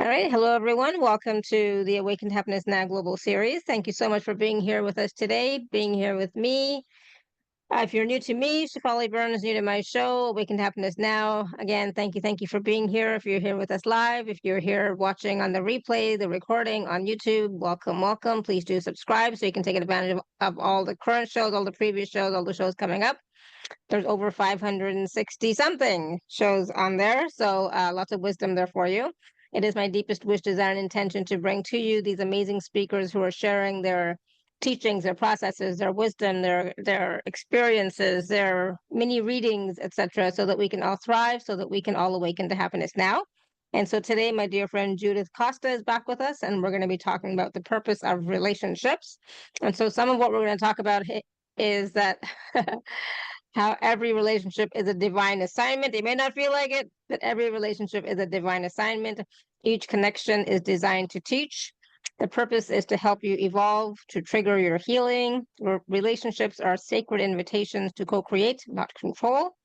All right. Hello, everyone. Welcome to the Awaken to Happiness Now Global Series. Thank you so much for being here with us today, being here with me. If you're new to me, shefaliburns, new to my show, Awaken to Happiness Now. Again, thank you for being here. If you're here with us live, if you're here watching on the replay, the recording on YouTube, welcome. Please do subscribe so you can take advantage of all the current shows, all the previous shows, all the shows coming up. There's over 560 something shows on there, so lots of wisdom there for you. It is my deepest wish, desire, and intention to bring to you these amazing speakers who are sharing their teachings, their processes, their wisdom, their experiences, their mini readings, etc., so that we can all thrive, so that we can all awaken to happiness now. And so today, my dear friend Judith Costa is back with us, and we're going to be talking about the purpose of relationships. And so some of what we're going to talk about is that how every relationship is a divine assignment. It may not feel like it, but every relationship is a divine assignment. Each connection is designed to teach. The purpose is to help you evolve, to trigger your healing. Relationships are sacred invitations to co-create, not control.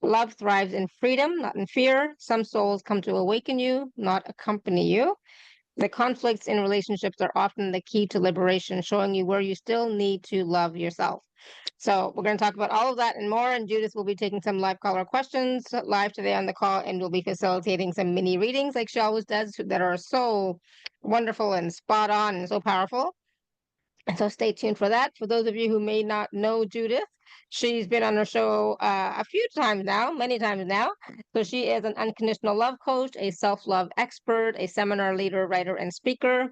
Love thrives in freedom, not in fear. Some souls come to awaken you, not accompany you. The conflicts in relationships are often the key to liberation, showing you where you still need to love yourself. So we're going to talk about all of that and more, and Judith will be taking some live caller questions live today on the call, and we'll be facilitating some mini readings like she always does that are so wonderful and spot on and so powerful. And so stay tuned for that. For those of you who may not know Judith, she's been on our show a few times now, many times now. So she is an unconditional love coach, a self-love expert, a seminar leader, writer, and speaker.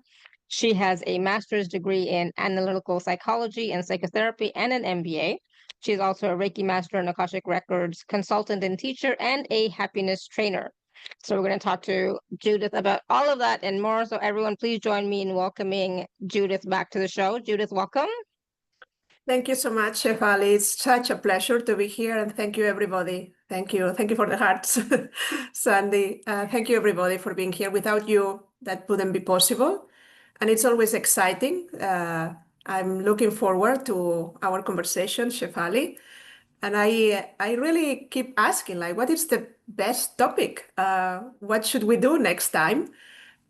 She has a master's degree in analytical psychology and psychotherapy and an MBA. She's also a Reiki master and Akashic Records consultant and teacher and a happiness trainer. So we're going to talk to Judith about all of that and more. So everyone, please join me in welcoming Judith back to the show. Judith, welcome. Thank you so much, Shefali. It's such a pleasure to be here, and thank you, everybody. Thank you for the hearts, Sandy. Thank you, everybody, for being here. Without you, that wouldn't be possible, and it's always exciting. I'm looking forward to our conversation, Shefali, and I really keep asking, like, what is the best topic? What should we do next time?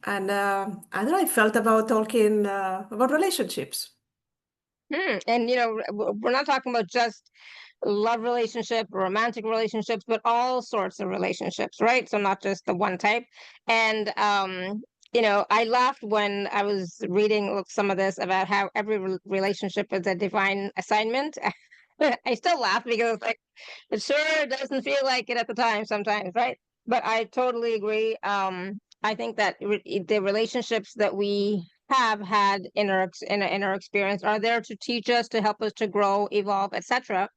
And I felt about talking about relationships. And, we're not talking about just love relationship, romantic relationships, but all sorts of relationships, right? So not just the one type. And, I laughed when I was reading some of this about how every relationship is a divine assignment. I still laugh because it's like, it sure doesn't feel like it at the time sometimes, right? But I totally agree. I think that the relationships that we have had in our experience are there to teach us, to help us to grow, evolve, etc.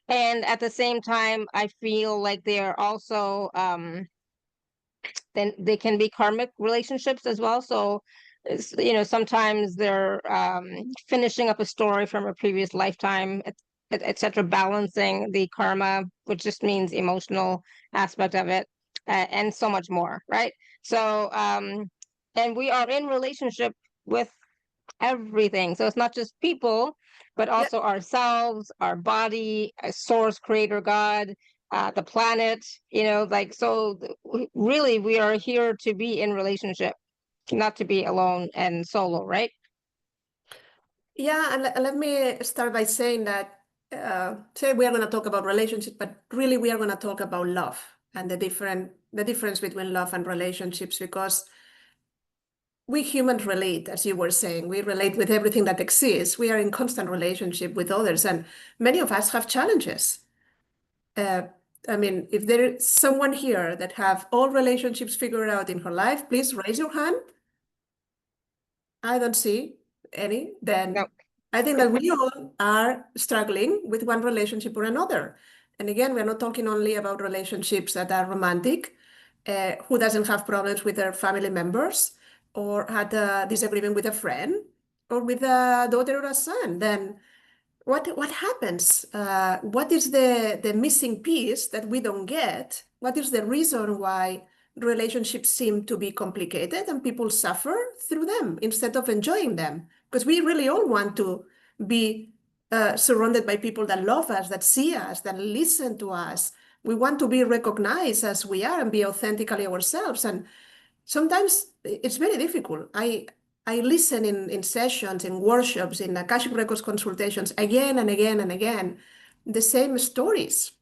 And at the same time, I feel like they are also then they can be karmic relationships as well. So sometimes they're finishing up a story from a previous lifetime, etc., balancing the karma, which just means emotional aspect of it, and so much more, right? So and we are in relationship with everything. So it's not just people, but also ourselves, our body, a source, creator, God, the planet, so really we are here to be in relationship, not to be alone and solo, right? Yeah, and let me start by saying that today we are going to talk about relationships, but really we are going to talk about love and the difference between love and relationships, because we humans relate, as you were saying. We relate with everything that exists. We are in constant relationship with others, and many of us have challenges. If there is someone here that have all relationships figured out in her life, please raise your hand. I don't see any. Then No. I think that we all are struggling with one relationship or another. And again, we're not talking only about relationships that are romantic. Who doesn't have problems with their family members, or had a disagreement with a friend, or with a daughter or a son? Then what happens? What is the missing piece that we don't get? What is the reason why relationships seem to be complicated and people suffer through them instead of enjoying them? Because we really all want to be surrounded by people that love us, that see us, that listen to us. We want to be recognized as we are and be authentically ourselves. And sometimes it's very difficult. I listen in sessions, in workshops, in Akashic Records consultations again and again and again, the same stories.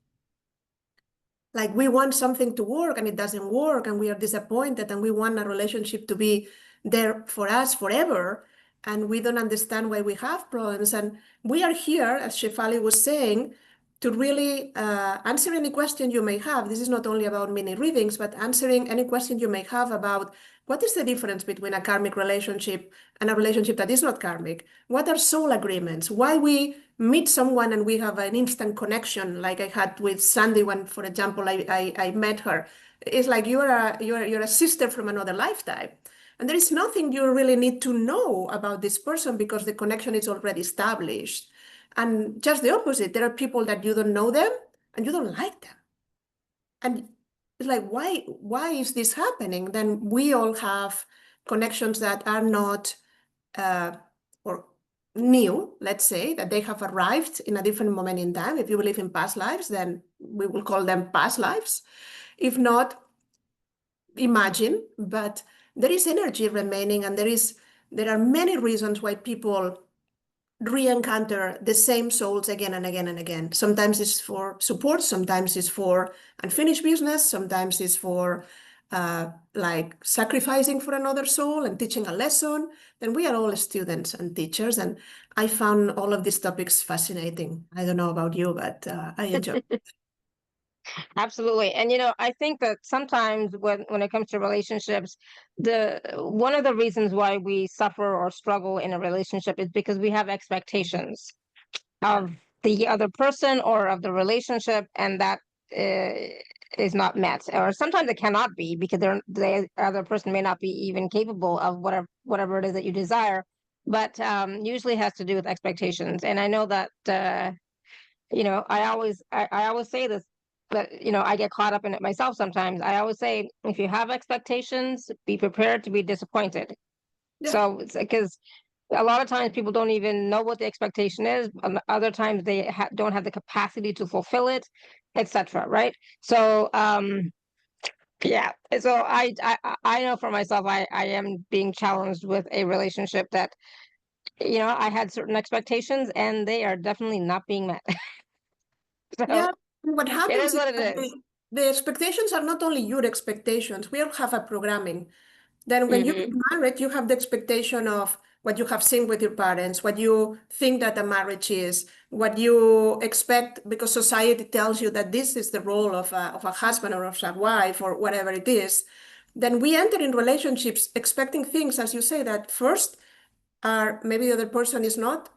Like we want something to work and it doesn't work and we are disappointed and we want a relationship to be there for us forever. And we don't understand why we have problems. And we are here, as Shefali was saying, to really answer any question you may have. This is not only about mini readings, but answering any question you may have about what is the difference between a karmic relationship and a relationship that is not karmic? What are soul agreements? Why we meet someone and we have an instant connection, like I had with Sandy when, for example, I met her. It's like you're a sister from another lifetime. And there is nothing you really need to know about this person because the connection is already established. And just the opposite, there are people that you don't know them and you don't like them. And it's like, why is this happening? Then we all have connections that are not or new, let's say, that they have arrived in a different moment in time. If you believe in past lives, then we will call them past lives. If not, imagine, but there is energy remaining, and there are many reasons why people re-encounter the same souls again and again and again. Sometimes it's for support, sometimes it's for unfinished business, sometimes it's for like sacrificing for another soul and teaching a lesson. Then we are all students and teachers, and I found all of these topics fascinating. I don't know about you, but I enjoy it. Absolutely. And I think that sometimes when it comes to relationships, the one of the reasons why we suffer or struggle in a relationship is because we have expectations of the other person or of the relationship, and that is not met. Or sometimes it cannot be because the other person may not be even capable of whatever it is that you desire. But usually it has to do with expectations. And I know that I always say this, but I get caught up in it myself sometimes. I always say, if you have expectations, be prepared to be disappointed. Yeah. So it's because a lot of times people don't even know what the expectation is. Other times they don't have the capacity to fulfill it, etc. Right? So yeah. So I know for myself, I am being challenged with a relationship that I had certain expectations and they are definitely not being met. So Yeah, what it happens is is what it that is. the expectations are not only your expectations, we all have a programming. Then when you get Hmm. married, you have the expectation of what you have seen with your parents, what you think that a marriage is, what you expect because society tells you that this is the role of a husband or of a wife or whatever it is. Then we enter in relationships expecting things, as you say, that first are maybe the other person is not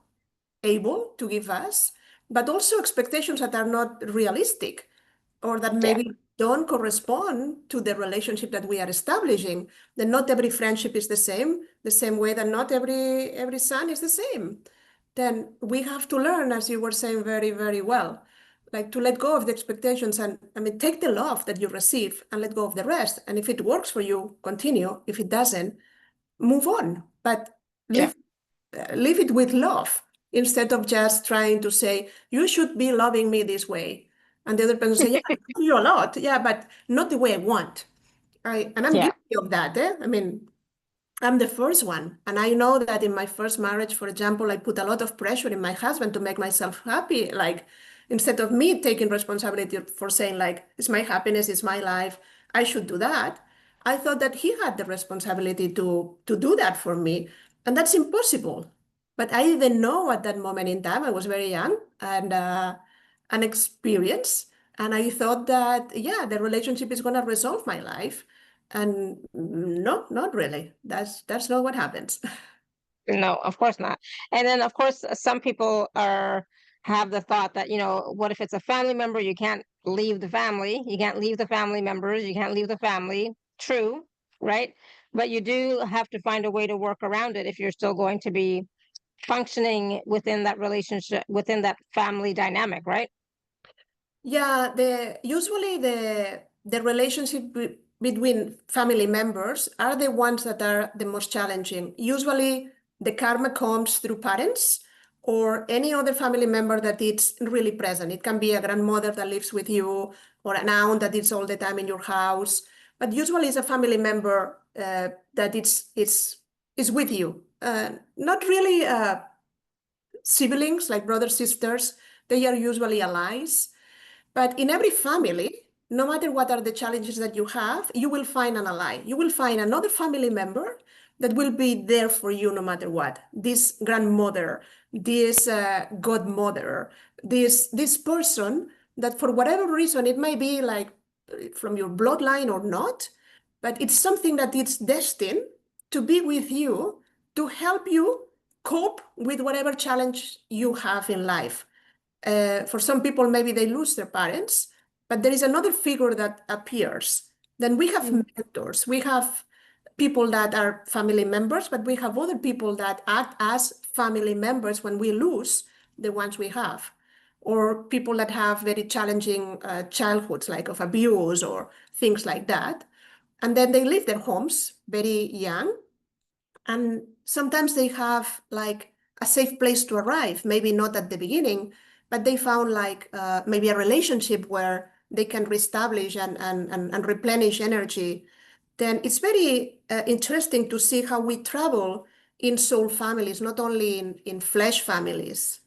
able to give us, but also expectations that are not realistic or that Yeah. maybe don't correspond to the relationship that we are establishing. Then not every friendship is the same way that not every son is the same. Then we have to learn, as you were saying very, very well, like to let go of the expectations and I mean take the love that you receive and let go of the rest. And if it works for you, continue. If it doesn't, move on. But Yeah. live leave it with love instead of just trying to say, you should be loving me this way. And the other person say, yeah, I love you a lot. Yeah, but not the way I want. And I'm Yeah. guilty of that. I mean, I'm the first one. And I know that in my first marriage, for example, I put a lot of pressure in my husband to make myself happy. Like, instead of me taking responsibility for saying, like, it's my happiness, it's my life, I should do that. I thought that he had the responsibility to do that for me. And that's impossible. But I didn't know at that moment in time. I was very young and unexperienced. And I thought that, yeah, the relationship is going to resolve my life. And no, not really. That's not what happens. No, of course not. And then, of course, some people have the thought that, what if it's a family member? You can't leave the family. You can't leave the family members. You can't leave the family. True, right? But you do have to find a way to work around it if you're still going to be functioning within that relationship, within that family dynamic, right? Yeah, usually the relationship between family members are the ones that are the most challenging. Usually the karma comes through parents or any other family member that is really present. It can be a grandmother that lives with you or an aunt that is all the time in your house. but usually it's a family member that is with you. Not really siblings like brothers, sisters. They are usually allies. But in every family, no matter what are the challenges that you have, you will find an ally. You will find another family member that will be there for you no matter what. This grandmother, this godmother, this person that for whatever reason, it might be like from your bloodline or not, but it's something that it's destined to be with you to help you cope with whatever challenge you have in life. For some people, maybe they lose their parents, but there is another figure that appears. Then we have mentors. We have people that are family members, but we have other people that act as family members when we lose the ones we have, or people that have very challenging childhoods, like of abuse or things like that. And then they leave their homes very young. And sometimes they have like a safe place to arrive, maybe not at the beginning, but they found like maybe a relationship where they can reestablish and replenish energy. Then it's very interesting to see how we travel in soul families, not only in flesh families.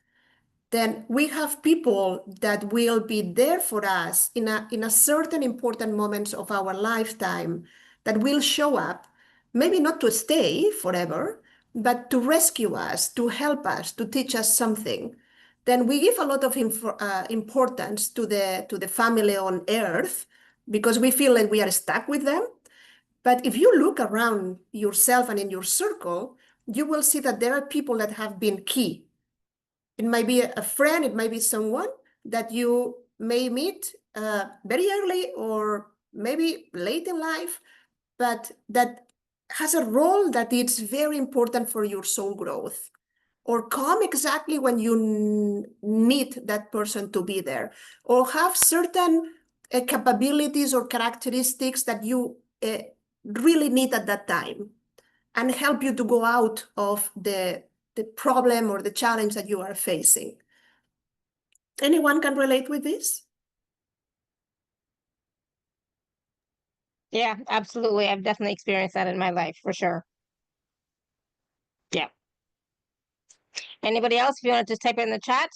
Then we have people that will be there for us in a certain important moments of our lifetime that will show up, maybe not to stay forever, but to rescue us, to help us, to teach us something. Then we give a lot of importance to the family on earth because we feel like we are stuck with them. But if you look around yourself and in your circle, you will see that there are people that have been key. It might be a friend, it might be someone that you may meet very early or maybe late in life, but that has a role that it's very important for your soul growth, or come exactly when you need that person to be there, or have certain capabilities or characteristics that you really need at that time and help you to go out of the problem or the challenge that you are facing. Anyone can relate with this? Yeah, absolutely. I've definitely experienced that in my life for sure. Yeah. Anybody else? If you want to just type it in the chat,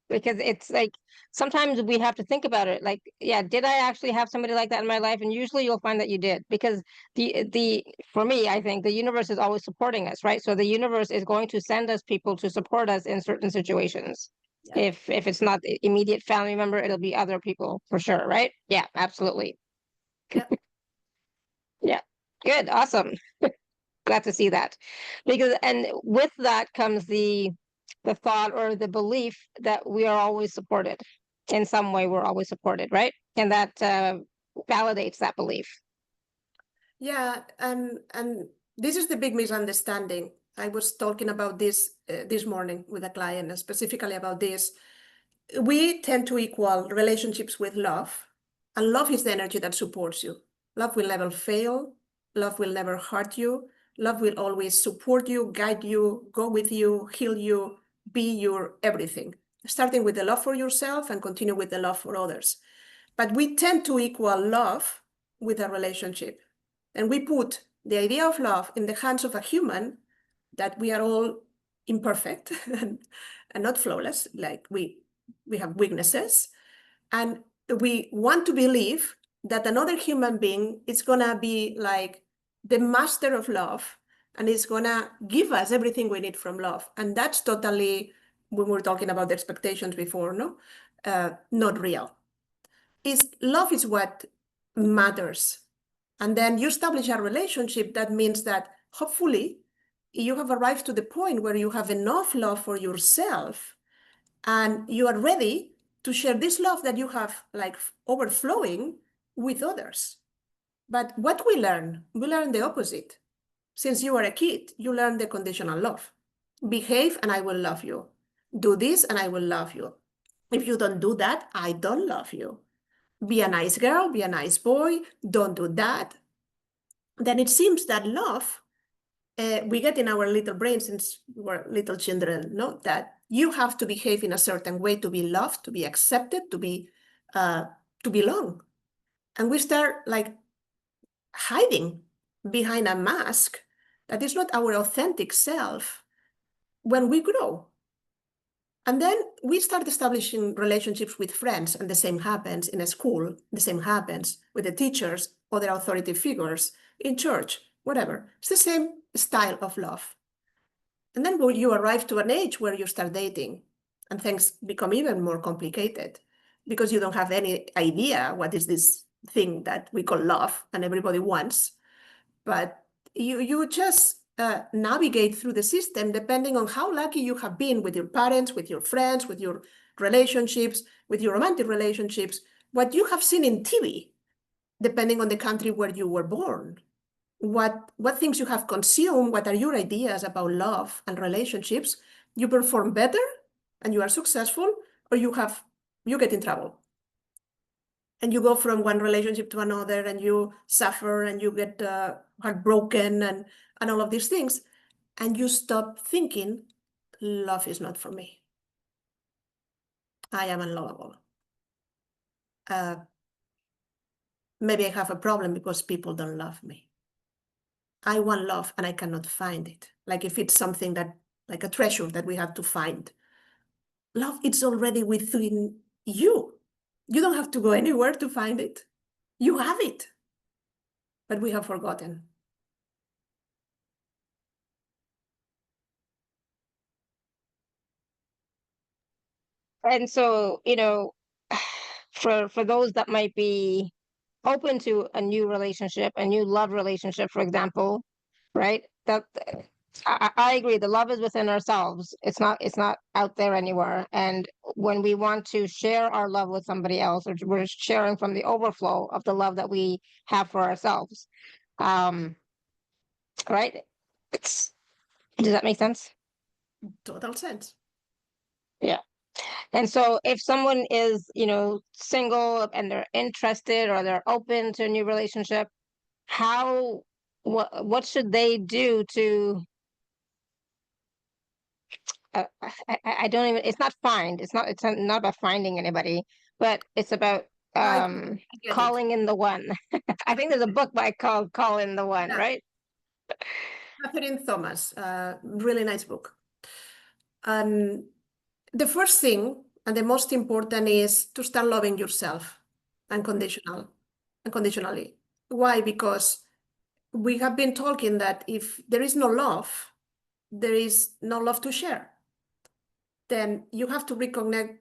because it's like sometimes we have to think about it. Like, yeah, did I actually have somebody like that in my life? And usually you'll find that you did, because the for me, I think the universe is always supporting us, right? So the universe is going to send us people to support us in certain situations. Yeah. If it's not the immediate family member, it'll be other people for sure, right? Yeah, absolutely. Yeah. Yeah. Good. Awesome. Glad to see that. Because and with that comes the thought or the belief that we are always supported. In some way, we're always supported, right? And that validates that belief. Yeah, and this is the big misunderstanding. I was talking about this this morning with a client, specifically about this. We tend to equal relationships with love, and love is the energy that supports you. Love will never fail. Love will never hurt you. Love will always support you, guide you, go with you, heal you, be your everything. Starting with the love for yourself and continue with the love for others. But we tend to equal love with a relationship. And we put the idea of love in the hands of a human, that we are all imperfect and not flawless, like we have weaknesses. And we want to believe that another human being is gonna be like the master of love and is gonna give us everything we need from love. And that's totally, when we were talking about the expectations before, no, not real. Love is what matters. And then you establish a relationship. That means that hopefully you have arrived to the point where you have enough love for yourself and you are ready to share this love that you have like overflowing with others. But what we learn the opposite. Since you are a kid, you learn the conditional love. Behave and I will love you. Do this and I will love you. If you don't do that, I don't love you. Be a nice girl, be a nice boy, don't do that. Then it seems that love, we get in our little brains since we're little children, no? That you have to behave in a certain way to be loved, to be accepted, to belong. And we start like hiding behind a mask that is not our authentic self when we grow. And then we start establishing relationships with friends, and the same happens in a school, the same happens with the teachers, other authority figures, in church, whatever. It's the same style of love. And then you arrive to an age where you start dating, and things become even more complicated because you don't have any idea what is this thing that we call love and everybody wants. But you just navigate through the system depending on how lucky you have been with your parents, with your friends, with your relationships, with your romantic relationships, what you have seen in TV, depending on the country where you were born, what things you have consumed, what are your ideas about love and relationships. You perform better and you are successful, or you get in trouble. And you go from one relationship to another, and you suffer, and you get heartbroken, and all of these things. And you stop thinking, love is not for me. I am unlovable. Maybe I have a problem because people don't love me. I want love and I cannot find it. Like if it's something that, like a treasure that we have to find. Love, it's already within you. You don't have to go anywhere to find it. You have it. But we have forgotten. And so, for those that might be open to a new relationship, a new love relationship, for example, right? That I agree. The love is within ourselves. It's not out there anywhere. And when we want to share our love with somebody else, or we're sharing from the overflow of the love that we have for ourselves. Right? It's Does that make sense? Total sense. Yeah. And so if someone is, single and they're interested or they're open to a new relationship, what should they do to I don't even, it's not find, it's not about finding anybody, but it's about I get it. calling in the one. I think there's a book called Call in the One, Yeah. right? Catherine Thomas, really nice book. And the first thing and the most important is to start loving yourself unconditionally. Why? Because we have been talking that if there is no love, there is no love to share. Then you have to reconnect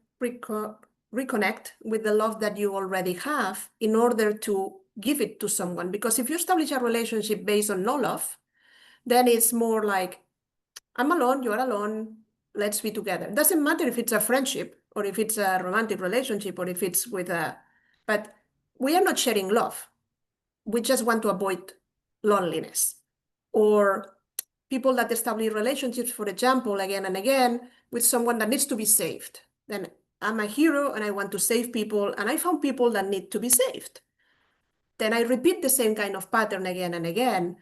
with the love that you already have in order to give it to someone. Because if you establish a relationship based on no love, then it's more like, I'm alone, you're alone, let's be together. It doesn't matter if it's a friendship or if it's a romantic relationship or if it's but we are not sharing love. We just want to avoid loneliness. Or people that establish relationships, for example, again and again, with someone that needs to be saved. Then I'm a hero and I want to save people, and I found people that need to be saved. Then I repeat the same kind of pattern again and again.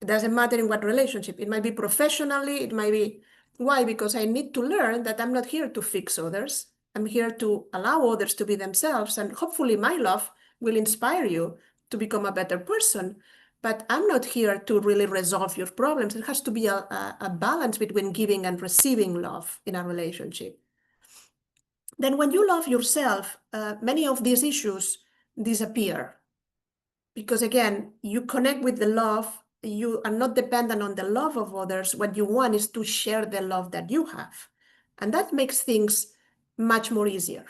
It doesn't matter in what relationship. It might be professionally, it might be. Why? Because I need to learn that I'm not here to fix others. I'm here to allow others to be themselves, and hopefully my love will inspire you to become a better person. But I'm not here to really resolve your problems. It has to be a balance between giving and receiving love in a relationship. Then when you love yourself, many of these issues disappear. Because again, you connect with the love, you are not dependent on the love of others. What you want is to share the love that you have. And that makes things much more easier.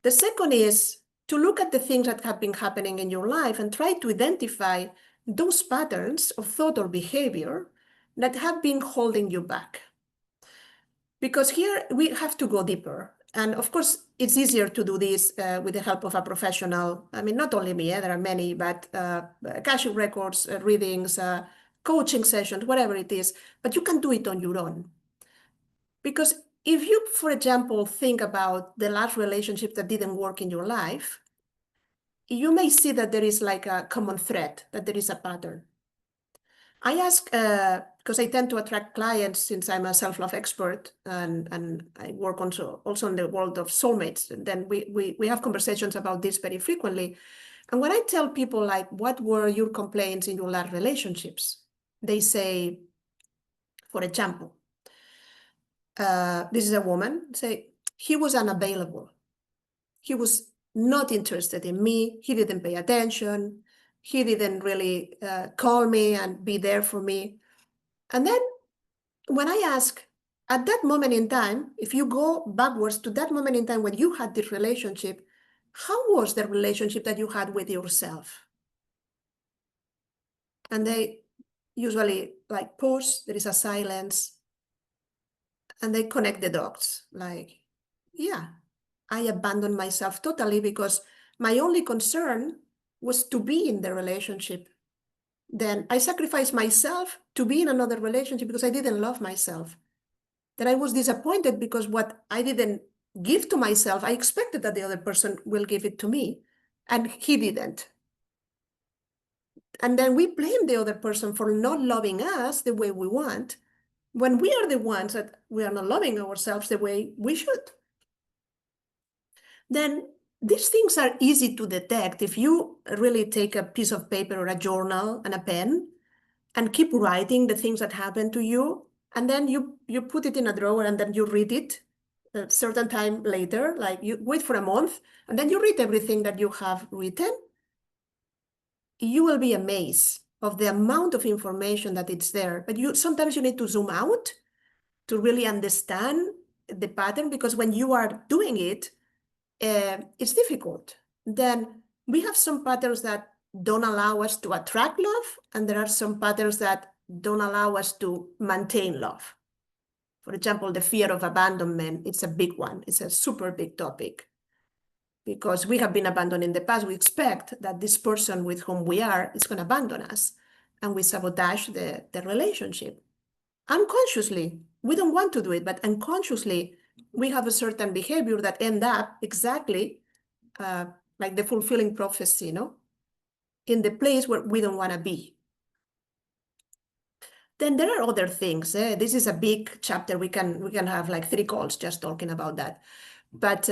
The second is to look at the things that have been happening in your life and try to identify those patterns of thought or behavior that have been holding you back. Because here we have to go deeper. And of course, it's easier to do this with the help of a professional. I mean, not only me, there are many, but Akashic records, readings, coaching sessions, whatever it is, but you can do it on your own. Because if you, for example, think about the last relationship that didn't work in your life, you may see that there is like a common thread, that there is a pattern. I ask, because I tend to attract clients since I'm a self-love expert, and I work also in the world of soulmates. And then we have conversations about this very frequently. And when I tell people, like, what were your complaints in your last relationships? They say, for example, this is a woman, say, he was unavailable. He was not interested in me. He didn't pay attention. He didn't really call me and be there for me. And then when I ask, at that moment in time, if you go backwards to that moment in time when you had this relationship, how was the relationship that you had with yourself? And they usually like pause, there is a silence, and they connect the dots. Like, yeah, I abandoned myself totally because my only concern was to be in the relationship. Then I sacrificed myself to be in another relationship because I didn't love myself. Then I was disappointed because what I didn't give to myself, I expected that the other person will give it to me, and he didn't. And then we blame the other person for not loving us the way we want, when we are the ones that we are not loving ourselves the way we should. Then these things are easy to detect if you really take a piece of paper or a journal and a pen and keep writing the things that happen to you, and then you put it in a drawer and then you read it a certain time later, like you wait for a month and then you read everything that you have written. You will be amazed of the amount of information that it's there. But sometimes you need to zoom out to really understand the pattern, because when you are doing it, it's difficult. Then we have some patterns that don't allow us to attract love, and there are some patterns that don't allow us to maintain love. For example, the fear of abandonment, it's a big one. It's a super big topic. Because we have been abandoned in the past, we expect that this person with whom we are is going to abandon us, and we sabotage the relationship. Unconsciously, we don't want to do it, but unconsciously, we have a certain behavior that end up exactly like the fulfilling prophecy, in the place where we don't want to be. Then there are other things. This is a big chapter. We can have like 3 calls just talking about that. But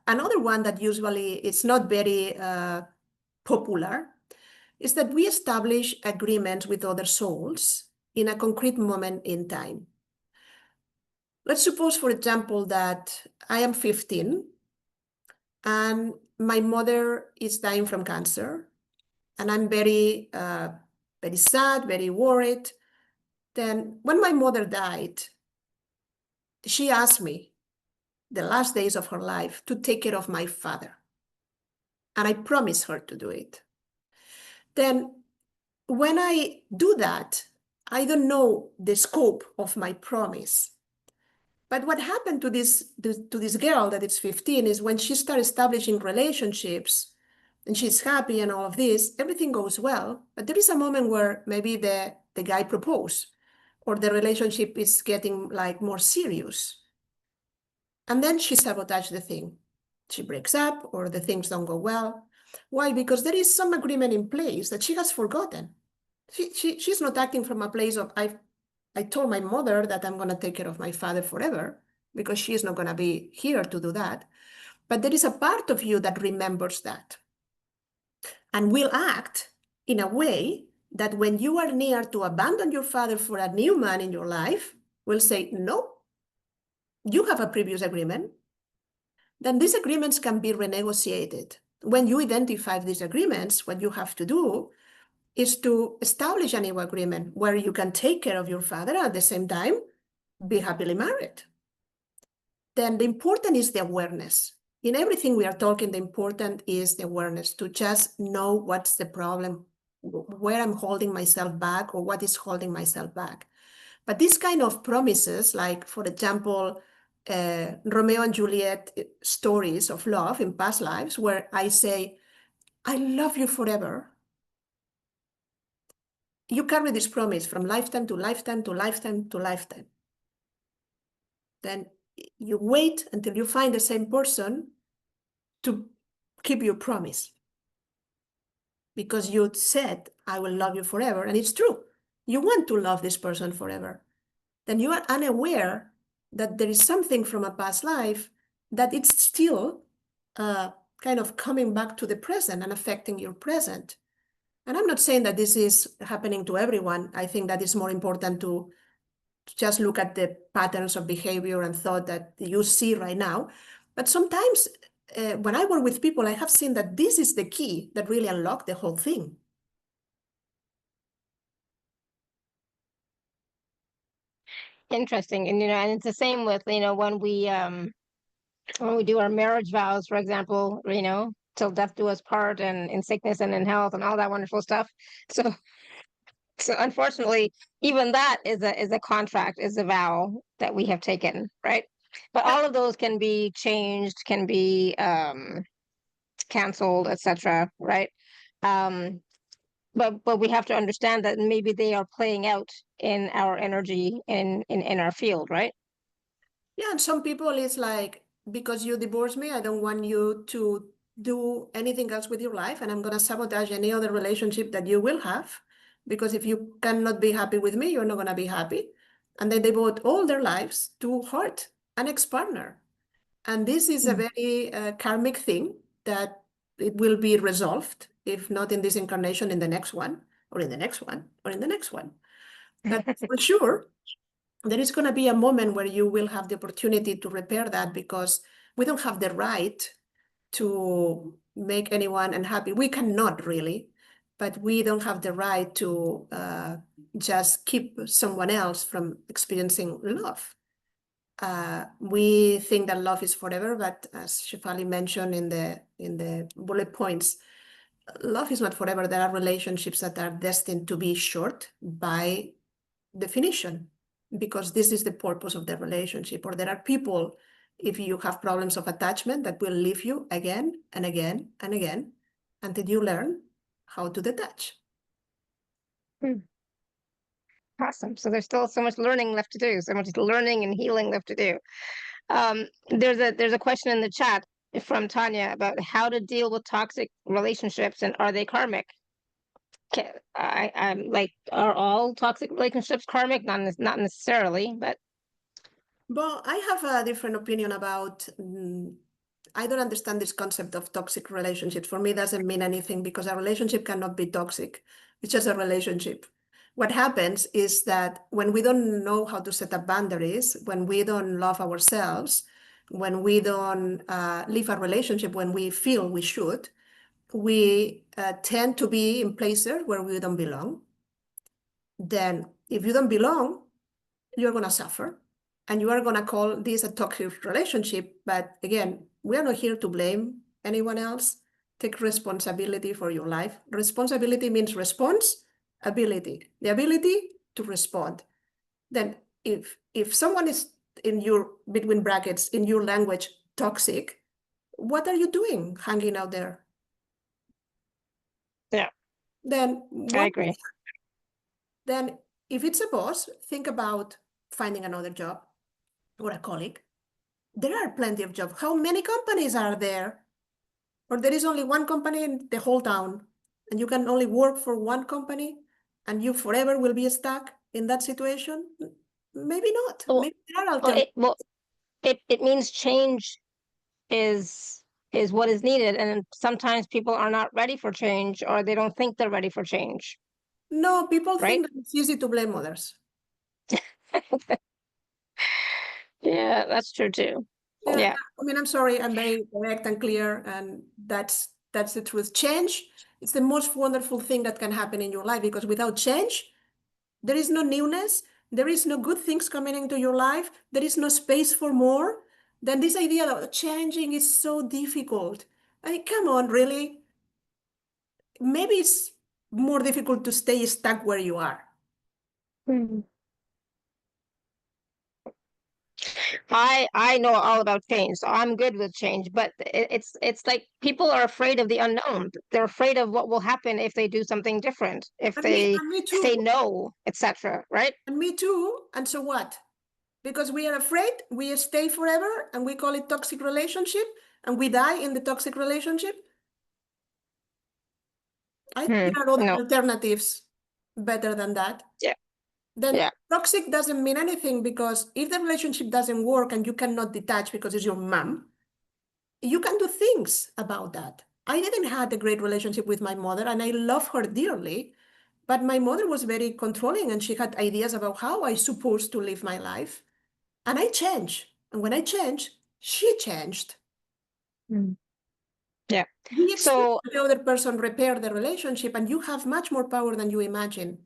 another one that usually is not very popular is that we establish agreements with other souls in a concrete moment in time. Let's suppose, for example, that I am 15 and my mother is dying from cancer, and I'm very, very sad, very worried. Then when my mother died, she asked me the last days of her life to take care of my father. And I promised her to do it. Then when I do that, I don't know the scope of my promise. But what happened to this girl that is 15 is when she started establishing relationships and she's happy and all of this, everything goes well. But there is a moment where maybe the guy proposed, or the relationship is getting like more serious. And then she sabotaged the thing. She breaks up, or the things don't go well. Why? Because there is some agreement in place that she has forgotten. She's not acting from a place of, I told my mother that I'm going to take care of my father forever, because she is not going to be here to do that. But there is a part of you that remembers that and will act in a way that when you are near to abandon your father for a new man in your life, will say, no, you have a previous agreement. Then these agreements can be renegotiated. When you identify these agreements, what you have to do is to establish a new agreement where you can take care of your father at the same time, be happily married. Then the important is the awareness. In everything we are talking, the important is the awareness, to just know what's the problem, where I'm holding myself back, or what is holding myself back. But these kind of promises, like, for example, Romeo and Juliet stories of love in past lives, where I say, I love you forever. You carry this promise from lifetime to lifetime to lifetime to lifetime. Then you wait until you find the same person to keep your promise. Because you said, I will love you forever, and it's true. You want to love this person forever. Then you are unaware that there is something from a past life that it's still kind of coming back to the present and affecting your present. And I'm not saying that this is happening to everyone. I think that it's more important to just look at the patterns of behavior and thought that you see right now. But sometimes when I work with people, I have seen that this is the key that really unlocked the whole thing. Interesting. And and it's the same with, when we do our marriage vows, for example, till death do us part, and in sickness and in health and all that wonderful stuff. So unfortunately, even that is a contract, is a vow that we have taken, right? But all of those can be changed, can be canceled, etc., right? Um, but we have to understand that maybe they are playing out in our energy, in our field, right? Yeah, and some people it's like, because you divorced me, I don't want you to do anything else with your life, and I'm going to sabotage any other relationship that you will have, because if you cannot be happy with me, you're not going to be happy. And they devote all their lives to hurt an ex-partner. And this is a very karmic thing that it will be resolved, if not in this incarnation, in the next one, or in the next one, or in the next one. But for sure, there is going to be a moment where you will have the opportunity to repair that, because we don't have the right to make anyone unhappy. We cannot really, but we don't have the right to just keep someone else from experiencing love. We think that love is forever, but as Shefali mentioned in the bullet points, love is not forever. There are relationships that are destined to be short by definition, because this is the purpose of the relationship. Or there are people, if you have problems of attachment, that will leave you again and again and again until you learn how to detach. Awesome. So there's still so much learning left to do, so much learning and healing left to do. There's a question in the chat from Tanya about how to deal with toxic relationships, and are they karmic? I'm like, are all toxic relationships karmic? Not necessarily, but Well, I have a different opinion about. I don't understand this concept of toxic relationships. For me, it doesn't mean anything, because a relationship cannot be toxic. It's just a relationship. What happens is that when we don't know how to set up boundaries, when we don't love ourselves, when we don't live a relationship when we feel we should, we tend to be in places where we don't belong. Then, if you don't belong, you're going to suffer, and you are going to call this a toxic relationship. But again, we are not here to blame anyone else. Take responsibility for your life. Responsibility means responsibility, the ability to respond. Then if someone is in your, between brackets, in your language, toxic, what are you doing hanging out there? yeah, Then I what? agree. Then if it's a boss, think about finding another job, or a colleague. There are plenty of jobs. How many companies are there? Or there is only one company in the whole town, and you can only work for one company, and you forever will be stuck in that situation? Maybe not. Well, Maybe there are well, alternatives. it means change is what is needed, and sometimes people are not ready for change, or they don't think they're ready for change, No, people right? think that it's easy to blame others. Yeah, that's true too. Yeah, Yeah. I mean, I'm sorry, I'm very direct and clear, and that's the truth. Change is the most wonderful thing that can happen in your life, because without change, there is no newness, there is no good things coming into your life, there is no space for more. Then this idea that changing is so difficult. I mean, come on, really? Maybe it's more difficult to stay stuck where you are. Mhm. I know all about change, so I'm good with change, but it's like people are afraid of the unknown. They're afraid of what will happen if they do something different, if they And me say too. no, etc., right? And me too. And so what? Because we are afraid, we stay forever, and we call it toxic relationship, and we die in the toxic relationship. I think there are other No. alternatives better than that. Yeah. Then Yeah. toxic doesn't mean anything, because if the relationship doesn't work and you cannot detach because it's your mom, you can do things about that. I didn't have a great relationship with my mother, and I love her dearly. But my mother was very controlling, and she had ideas about how I supposed to live my life. And I changed. And when I changed, she changed. Mm. Yeah. We expect So, the other person repair the relationship, and you have much more power than you imagine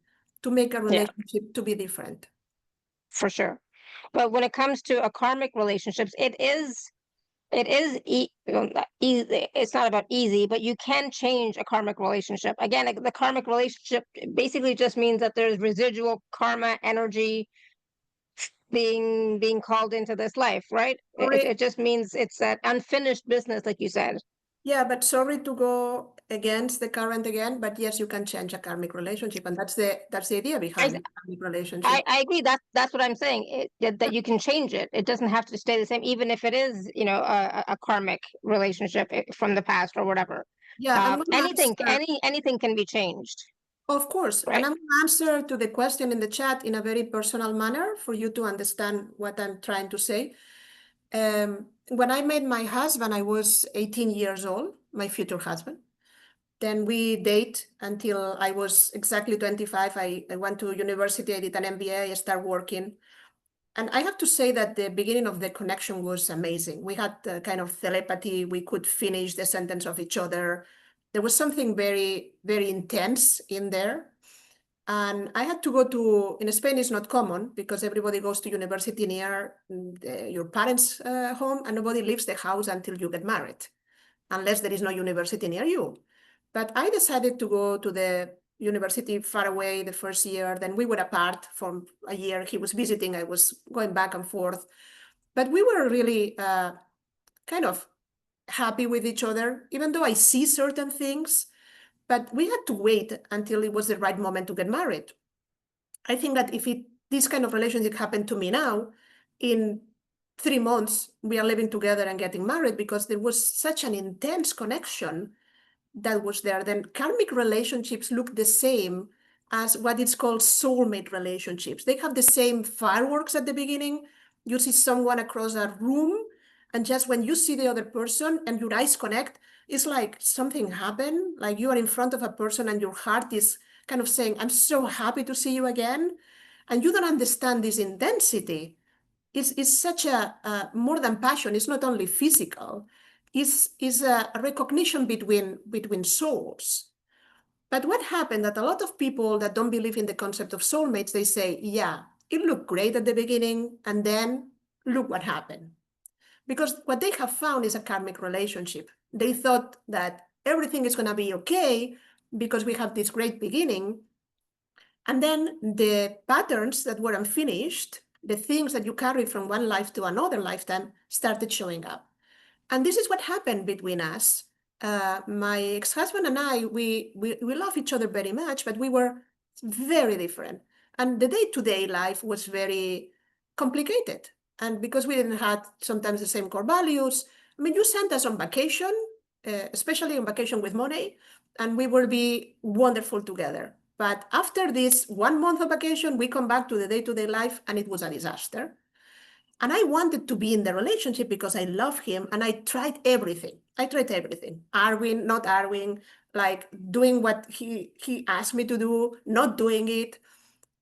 to make a yeah, relationship to be different. for sure. But when it comes to a karmic relationships, not easy. It's not about easy, but you can change a karmic relationship. Again, the karmic relationship basically just means that there's residual karma energy being called into this life, right? Sorry, It just means it's that unfinished business, like you said. yeah, but sorry to go against the current again, but yes, you can change a karmic relationship, and that's the idea I behind karmic I, relationship. I agree. That's what I'm saying. That you can change it. It doesn't have to stay the same, even if it is, a karmic relationship from the past or whatever. Yeah, I'm going to answer, Anything can be changed, of course, and right? I'm going to answer to the question in the chat in a very personal manner for you to understand what I'm trying to say. When I met my husband, I was 18 years old, my future husband. Then we date until I was exactly 25. I went to university, I did an MBA, I started working. And I have to say that the beginning of the connection was amazing. We had the kind of telepathy. We could finish the sentence of each other. There was something very, very intense in there. And I had to go to, in Spain, it's not common because everybody goes to university near your parents' home, and nobody leaves the house until you get married, unless there is no university near you. But I decided to go to the university far away the first year. Then we were apart for a year. He was visiting, I was going back and forth. But we were really kind of happy with each other, even though I see certain things. But we had to wait until it was the right moment to get married. I think that if this kind of relationship happened to me now, in 3 months, we are living together and getting married because there was such an intense connection that was there. Then karmic relationships look the same as what is called soulmate relationships. They have the same fireworks at the beginning. You see someone across a room, and just when you see the other person and your eyes connect, it's like something happened. Like you are in front of a person and your heart is kind of saying, I'm so happy to see you again. And you don't understand this intensity. It's such a more than passion. It's not only physical. It's a recognition between souls. But what happened that a lot of people that don't believe in the concept of soulmates, they say, yeah, it looked great at the beginning, and then look what happened. Because what they have found is a karmic relationship. They thought that everything is going to be okay because we have this great beginning. And then the patterns that were unfinished, the things that you carried from one life to another lifetime, started showing up. And this is what happened between us. My ex-husband and I, we love each other very much, but we were very different. And the day-to-day life was very complicated. And because we didn't have sometimes the same core values, I mean, you sent us on vacation, especially on vacation with money, and we will be wonderful together. But after this 1 month of vacation, we come back to the day-to-day life, and it was a disaster. And I wanted to be in the relationship because I love him, and I tried everything. I tried everything. Arwin, not Arwin, like doing what he asked me to do, not doing it.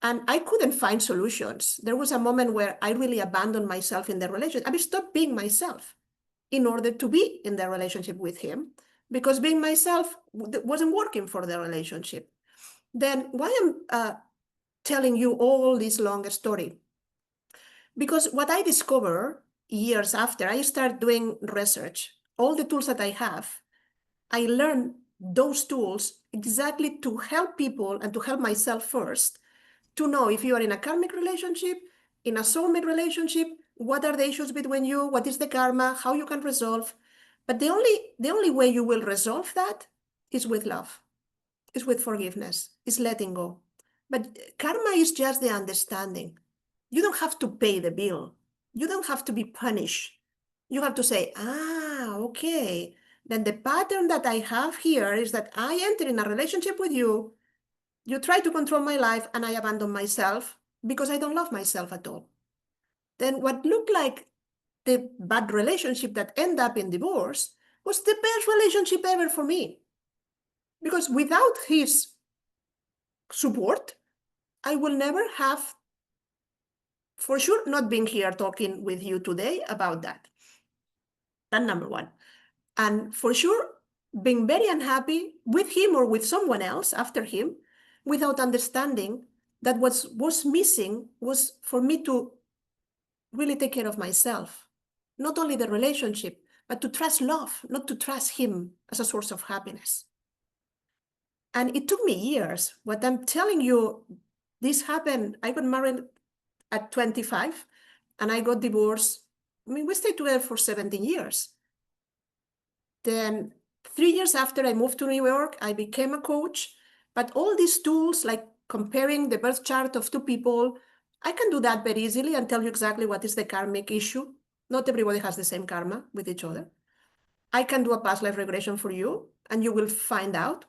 And I couldn't find solutions. There was a moment where I really abandoned myself in the relationship. I stopped being myself in order to be in the relationship with him, because being myself wasn't working for the relationship. Then why I'm telling you all this long story? Because what I discovered years after I started doing research, all the tools that I have, I learned those tools exactly to help people and to help myself first, to know if you are in a karmic relationship, in a soulmate relationship, what are the issues between you, what is the karma, how you can resolve. But the only way you will resolve that is with love, is with forgiveness, is letting go. But karma is just the understanding. You don't have to pay the bill. You don't have to be punished. You have to say, okay. Then the pattern that I have here is that I enter in a relationship with you. You try to control my life, and I abandon myself because I don't love myself at all. Then what looked like the bad relationship that ended up in divorce was the best relationship ever for me. Because without his support, I will never have, for sure, not been here talking with you today about that. That's number one. And for sure, being very unhappy with him or with someone else after him, without understanding that what was missing was for me to really take care of myself. Not only the relationship, but to trust love, not to trust him as a source of happiness. And it took me years. What I'm telling you, this happened. I got married at 25 and I got divorced. I mean, we stayed together for 17 years. Then 3 years after I moved to New York, I became a coach. But all these tools, like comparing the birth chart of two people, I can do that very easily and tell you exactly what is the karmic issue. Not everybody has the same karma with each other. I can do a past life regression for you, and you will find out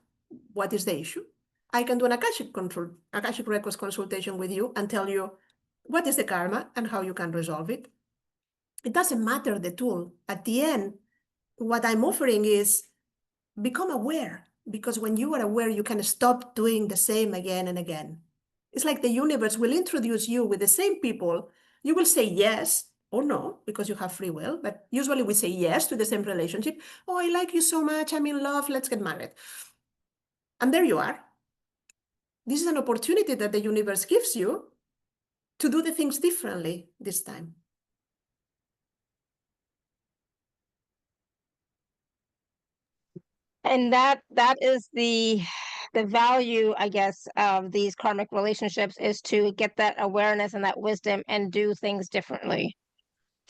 what is the issue. I can do an Akashic Records consultation with you and tell you what is the karma and how you can resolve it. It doesn't matter the tool. At the end, what I'm offering is become aware, because when you are aware, you can stop doing the same again and again. It's like the universe will introduce you with the same people. You will say yes or no, because you have free will, but usually we say yes to the same relationship. Oh, I like you so much, I'm in love, let's get married. And there you are. This is an opportunity that the universe gives you to do the things differently this time. And that is the value, I guess, of these karmic relationships, is to get that awareness and that wisdom and do things differently.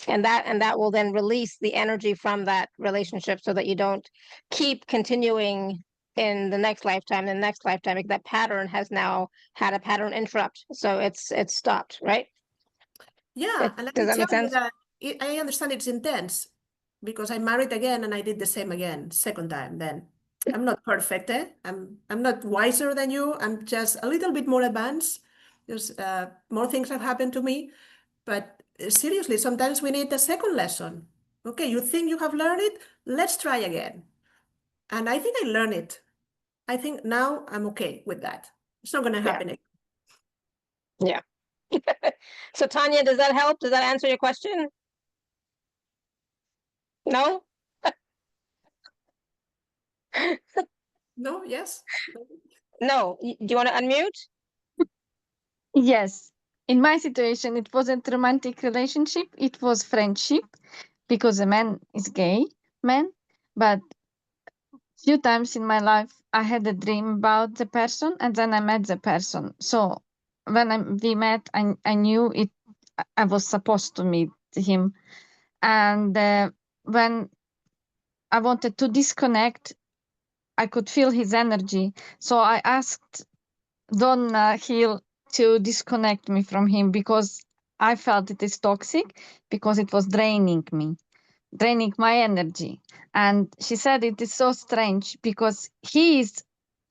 And that will then release the energy from that relationship so that you don't keep continuing in the next lifetime, because that pattern has now had a pattern interrupt. So it's stopped, right? Yeah, and let Does me that make tell you sense? that I understand it's intense, because I married again and I did the same again, second time. Then I'm not perfect, eh? I'm not wiser than you. I'm just a little bit more advanced. There's more things have happened to me, but seriously, sometimes we need a second lesson. Okay, you think you have learned it? Let's try again. And I think I learned it. I think now I'm okay with that. It's not going to Yeah. happen again. Yeah. So Tanya, does that help? Does that answer your question? No? No, yes. No. Do you want to unmute? Yes. In my situation, it wasn't romantic relationship. It was friendship, because the man is gay man. But few times in my life, I had a dream about the person, and then I met the person. So when we met, I knew it. I was supposed to meet him. And when I wanted to disconnect, I could feel his energy. So I asked Don Hill to disconnect me from him, because I felt it is toxic, because it was draining me, draining my energy. And she said it is so strange, because he is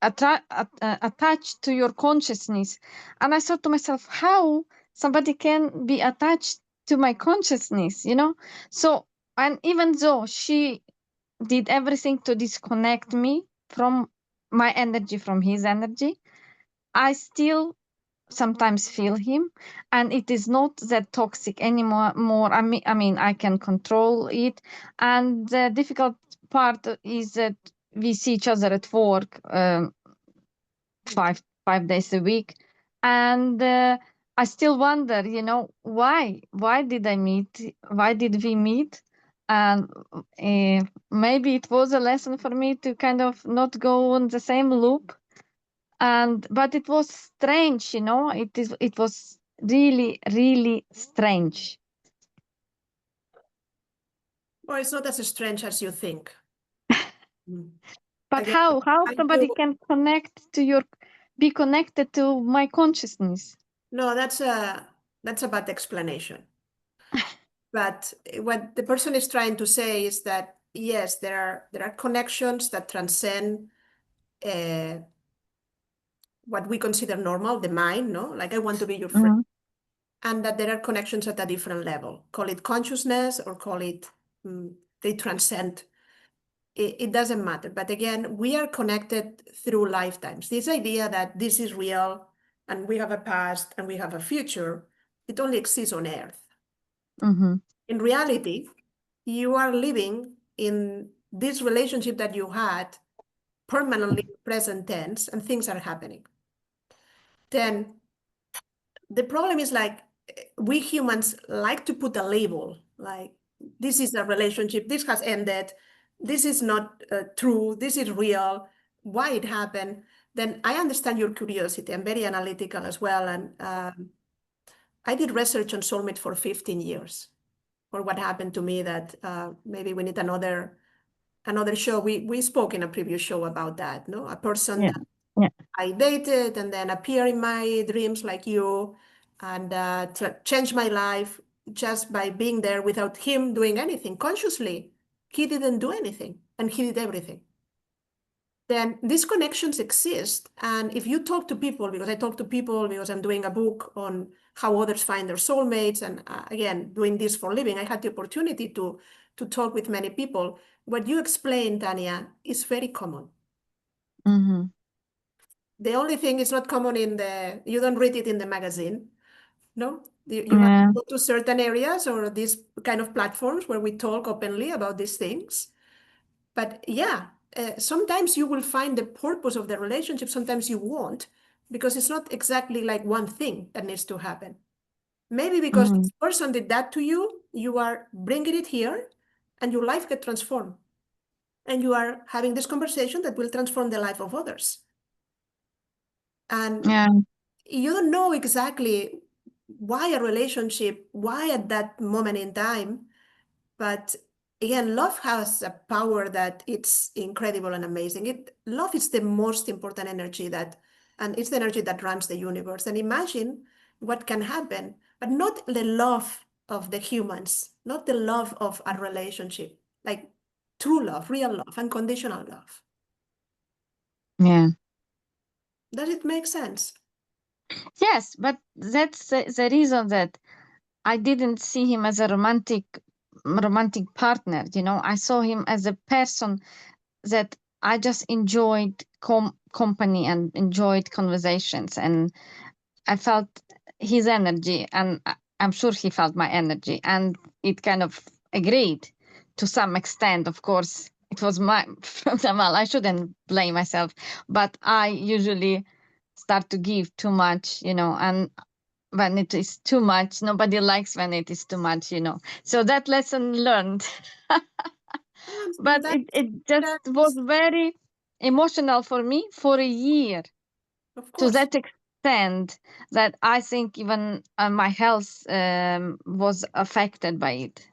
attached to your consciousness. And I thought to myself, how somebody can be attached to my consciousness, you know? So, and even though she did everything to disconnect me from my energy, from his energy, I still sometimes feel him, and it is not that toxic anymore. I mean, I can control it. And the difficult part is that we see each other at work 5 days a week, and I still wonder, you know, why did I meet? Why did we meet? And maybe it was a lesson for me to kind of not go on the same loop. But it was strange, you know. It was really, really strange. Well, it's not as strange as you think. But Again, how I somebody do. can be connected to my consciousness? No, that's a bad explanation. But what the person is trying to say is that yes, there are connections that transcend what we consider normal, the mind, no? Like I want to be your friend. Mhm. and that there are connections at a different level. Call it consciousness or call it they transcend. It doesn't matter. But again, we are connected through lifetimes. This idea that this is real and we have a past and we have a future, it only exists on Earth. Mm-hmm. In reality, you are living in this relationship that you had permanently present tense, and things are happening. Then the problem is, like, we humans like to put a label, like, this is a relationship, this has ended, this is not true, this is real, why it happened. Then I understand your curiosity. I'm very analytical as well. And I did research on soulmate for 15 years, or what happened to me, that maybe we need another show. We spoke in a previous show about that, no? A person Yeah. that Yeah. I dated and then appear in my dreams like you, and change my life just by being there without him doing anything consciously. He didn't do anything and he did everything. Then these connections exist. And if you talk to people, because I talk to people because I'm doing a book on how others find their soulmates, and again, doing this for a living, I had the opportunity to talk with many people. What you explained, Tanya, is very common. Mm-hmm. The only thing is not common you don't read it in the magazine. No, you have Yeah. to go to certain areas or these kind of platforms where we talk openly about these things. But yeah, sometimes you will find the purpose of the relationship, sometimes you won't, because it's not exactly like one thing that needs to happen. Maybe because Mm-hmm. this person did that to you, you are bringing it here and your life get transformed. And you are having this conversation that will transform the life of others. And Yeah. you don't know exactly why a relationship, why at that moment in time. But again, love has a power that it's incredible and amazing. Love is the most important energy and it's the energy that runs the universe. And imagine what can happen, but not the love of the humans, not the love of a relationship, like true love, real love, unconditional love. Yeah. Does it make sense? Yes, but that's the reason that I didn't see him as a romantic partner. I saw him as a person that I just enjoyed company and enjoyed conversations, and I felt his energy, and I'm sure he felt my energy, and it kind of agreed to some extent. Of course, it was well, I shouldn't blame myself, but I usually start to give too much, and when it is too much, nobody likes when it is too much, So that lesson learned. But it just was very emotional for me for a year, Of to course. that extent that I think even my health was affected by it.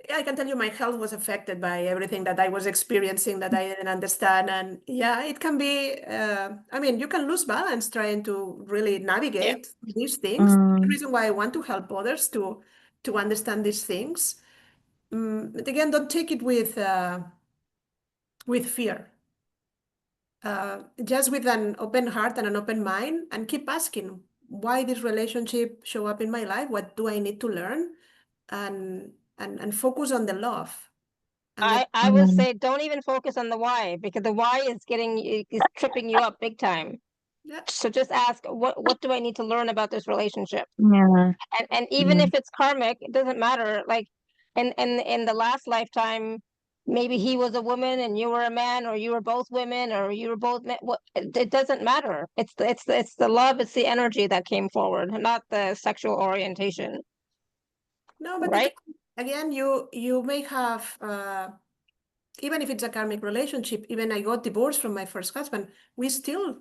Yeah, I can tell you my health was affected by everything that I was experiencing that I didn't understand. And yeah, it can be, I mean, you can lose balance trying to really navigate these things. The reason why I want to help others to understand these things. But again, don't take it with fear. Just with an open heart and an open mind, and keep asking, why this relationship show up in my life? What do I need to learn? And focus on the love. And I would say don't even focus on the why, because the why is tripping you up big time. yeah. So just ask, what do I need to learn about this relationship? Yeah. And even if it's karmic, it doesn't matter. Like in the last lifetime, maybe he was a woman and you were a man, or you were both women, or you were both men. It doesn't matter. It's the love, it's the energy that came forward, not the sexual orientation. No, but Right? again, you may have even if it's a karmic relationship. Even I got divorced from my first husband, we still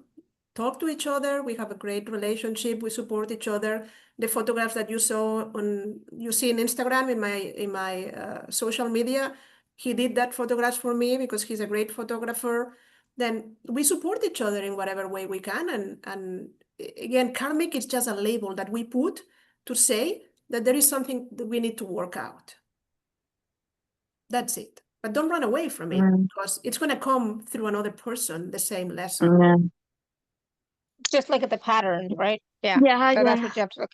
talk to each other. We have a great relationship. We support each other. The photographs that you see in Instagram, in my social media, he did that photographs for me because he's a great photographer. Then we support each other in whatever way we can. And again, karmic is just a label that we put to say that there is something that we need to work out. That's it. But don't run away from it, because it's going to come through another person, the same lesson. Yeah. Just look at the pattern, right? Yeah. Yeah. So that's what you have to look.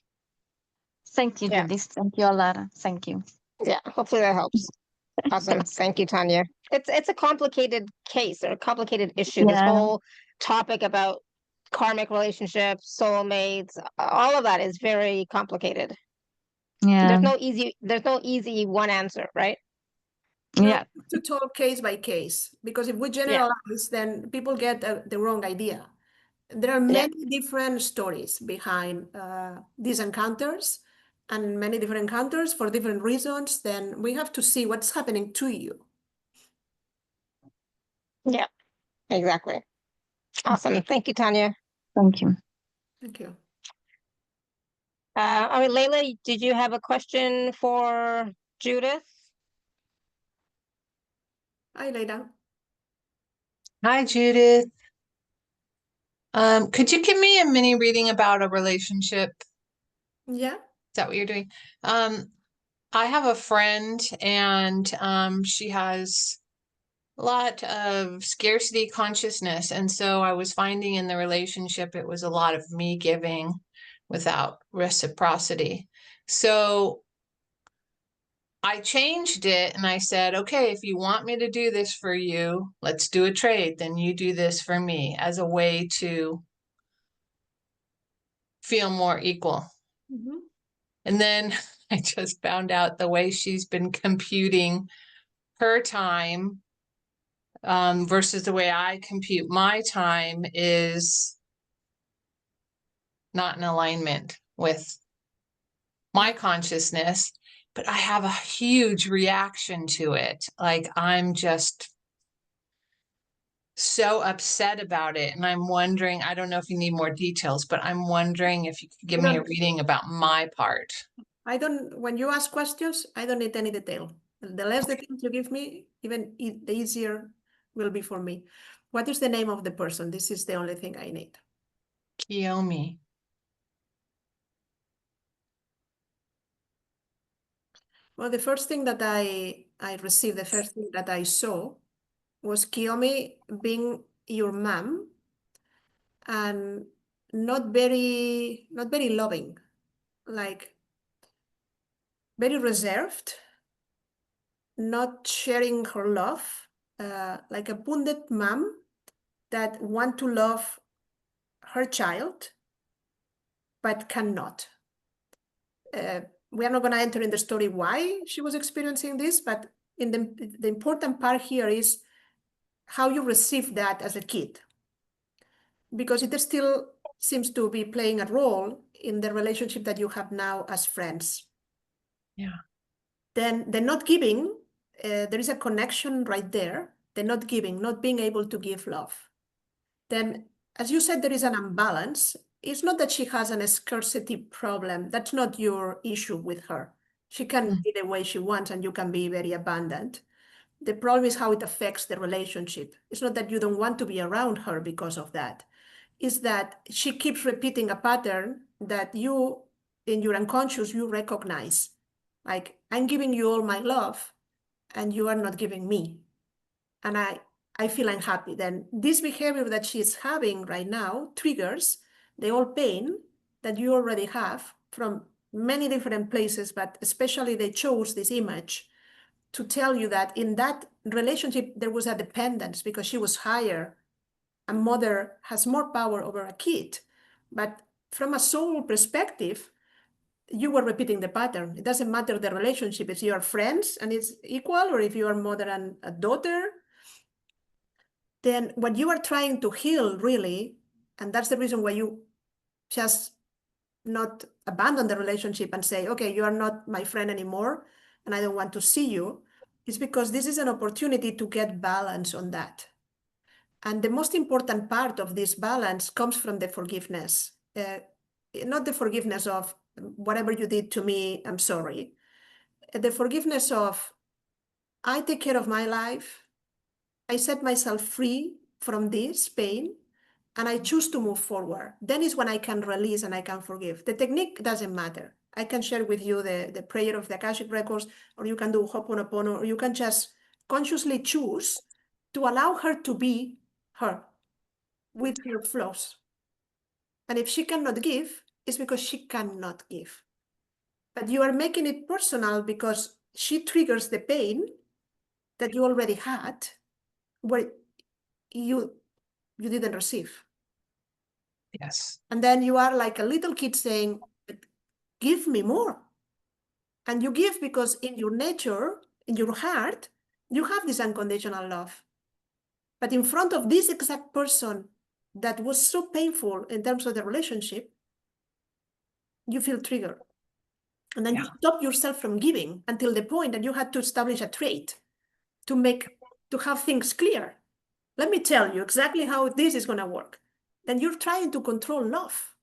Thank you, Yeah. Judith. Thank you, Alara. Thank you. Yeah, hopefully that helps. Awesome. Thanks. Thank you, Tanya. It's a complicated case or a complicated issue. This Yeah. whole topic about karmic relationships, soulmates, all of that is very complicated. Yeah. There's no easy one answer, right? No, Yeah. to talk case by case, because if we generalize, then people get the wrong idea. There are Yeah. many different stories behind these encounters, and many different encounters for different reasons. Then we have to see what's happening to you. Yeah, exactly. Awesome. Thank you, Tanya. Thank you. Thank you. All right, Layla, did you have a question for Judith? Hi, Leila. Hi, Judith. Could you give me a mini reading about a relationship? Yeah. Is that what you're doing? I have a friend and she has a lot of scarcity consciousness. And so I was finding in the relationship, it was a lot of me giving without reciprocity. So I changed it and I said, okay, if you want me to do this for you, let's do a trade. Then you do this for me as a way to feel more equal. Mm-hmm. And then I just found out the way she's been computing her time versus the way I compute my time is not in alignment with my consciousness, but I have a huge reaction to it. Like I'm just so upset about it. And I'm wondering, I don't know if you need more details, but I'm wondering if you could give me a reading about my part. When you ask questions, I don't need any detail. The less details you give me, even the easier will be for me. What is the name of the person? This is the only thing I need. Kiyomi. Well, the first thing that I received, the first thing that I saw was Kiyomi being your mom and not very loving, like very reserved, not sharing her love, like a wounded mom that want to love her child but cannot. We are not going to enter in the story why she was experiencing this, but in the important part here is how you receive that as a kid, because it still seems to be playing a role in the relationship that you have now as friends. Yeah. Then the not giving, there is a connection right there. The not giving, not being able to give love. Then, as you said, there is an imbalance. It's not that she has a scarcity problem. That's not your issue with her. She can be the way she wants and you can be very abundant. The problem is how it affects the relationship. It's not that you don't want to be around her because of that. It's that she keeps repeating a pattern that you, in your unconscious, you recognize. Like, I'm giving you all my love and you are not giving me. And I feel unhappy. Then this behavior that she's having right now triggers the old pain that you already have from many different places, but especially they chose this image to tell you that in that relationship, there was a dependence because she was higher. A mother has more power over a kid. But from a soul perspective, you were repeating the pattern. It doesn't matter the relationship. If you are friends and it's equal, or if you are mother and a daughter, then what you are trying to heal really, and that's the reason why you just not abandon the relationship and say, okay, you are not my friend anymore, and I don't want to see you, is because this is an opportunity to get balance on that. And the most important part of this balance comes from the forgiveness. Not the forgiveness of whatever you did to me, I'm sorry. The forgiveness of, I take care of my life, I set myself free from this pain, and I choose to move forward. Then is when I can release and I can forgive. The technique doesn't matter. I can share with you the prayer of the Akashic Records, or you can do Ho'oponopono, or you can just consciously choose to allow her to be her with her flaws. And if she cannot give, it's because she cannot give. But you are making it personal because she triggers the pain that you already had where you didn't receive. Yes. And then you are like a little kid saying, give me more. And you give because in your nature, in your heart, you have this unconditional love. But in front of this exact person that was so painful in terms of the relationship, you feel triggered. And then you stop yourself from giving until the point that you had to establish a trait to have things clear. Let me tell you exactly how this is going to work. Then you're trying to control love.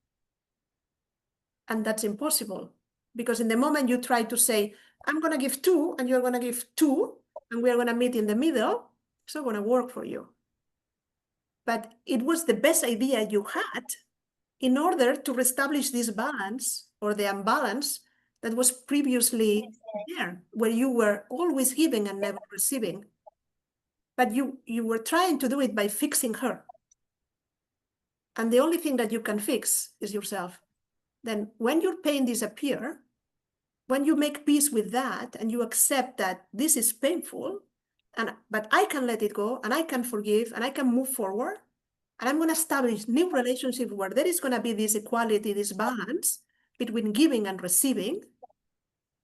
And that's impossible. Because in the moment you try to say, I'm going to give 2 and you're going to give 2 and we're going to meet in the middle, it's not going to work for you. But it was the best idea you had in order to reestablish this balance or the imbalance that was previously there, where you were always giving and never receiving. But you were trying to do it by fixing her. And the only thing that you can fix is yourself. Then when your pain disappears, when you make peace with that and you accept that this is painful, but I can let it go and I can forgive and I can move forward, and I'm going to establish new relationships where there is going to be this equality, this balance between giving and receiving,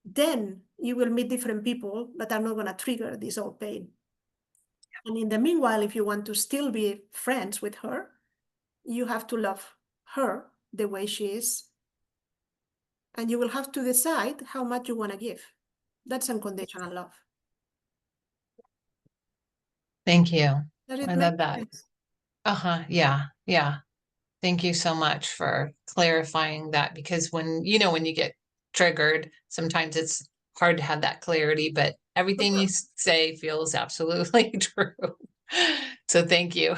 then you will meet different people that are not going to trigger this old pain. And in the meanwhile, if you want to still be friends with her, you have to love her the way she is. And you will have to decide how much you want to give. That's unconditional love. Thank you. Does it I make love that. sense? Yeah. Yeah. Thank you so much for clarifying that, because when you get triggered, sometimes it's hard to have that clarity, but everything you say feels absolutely true. So thank you.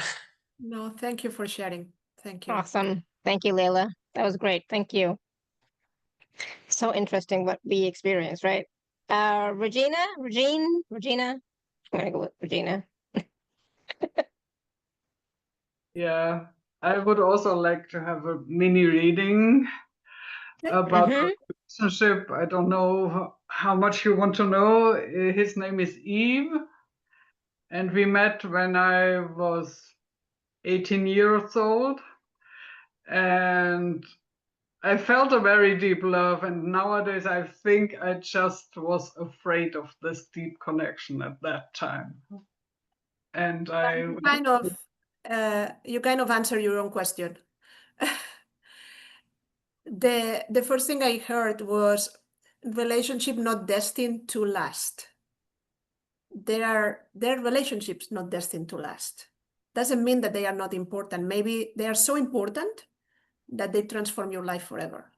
No, thank you for sharing. Thank you. Awesome. Thank you, Layla. That was great. Thank you. So interesting what we experienced, right? Regina. I'm gonna go with Regina. Yeah, I would also like to have a mini reading about the relationship. I don't know how much you want to know. His name is Eve, and we met when I was 18 years old, and I felt a very deep love, and nowadays I think I just was afraid of this deep connection at that time. And You kind of answer your own question. The first thing I heard was relationship not destined to last. There are relationships not destined to last. Doesn't mean that they are not important. Maybe they are so important that they transform your life forever.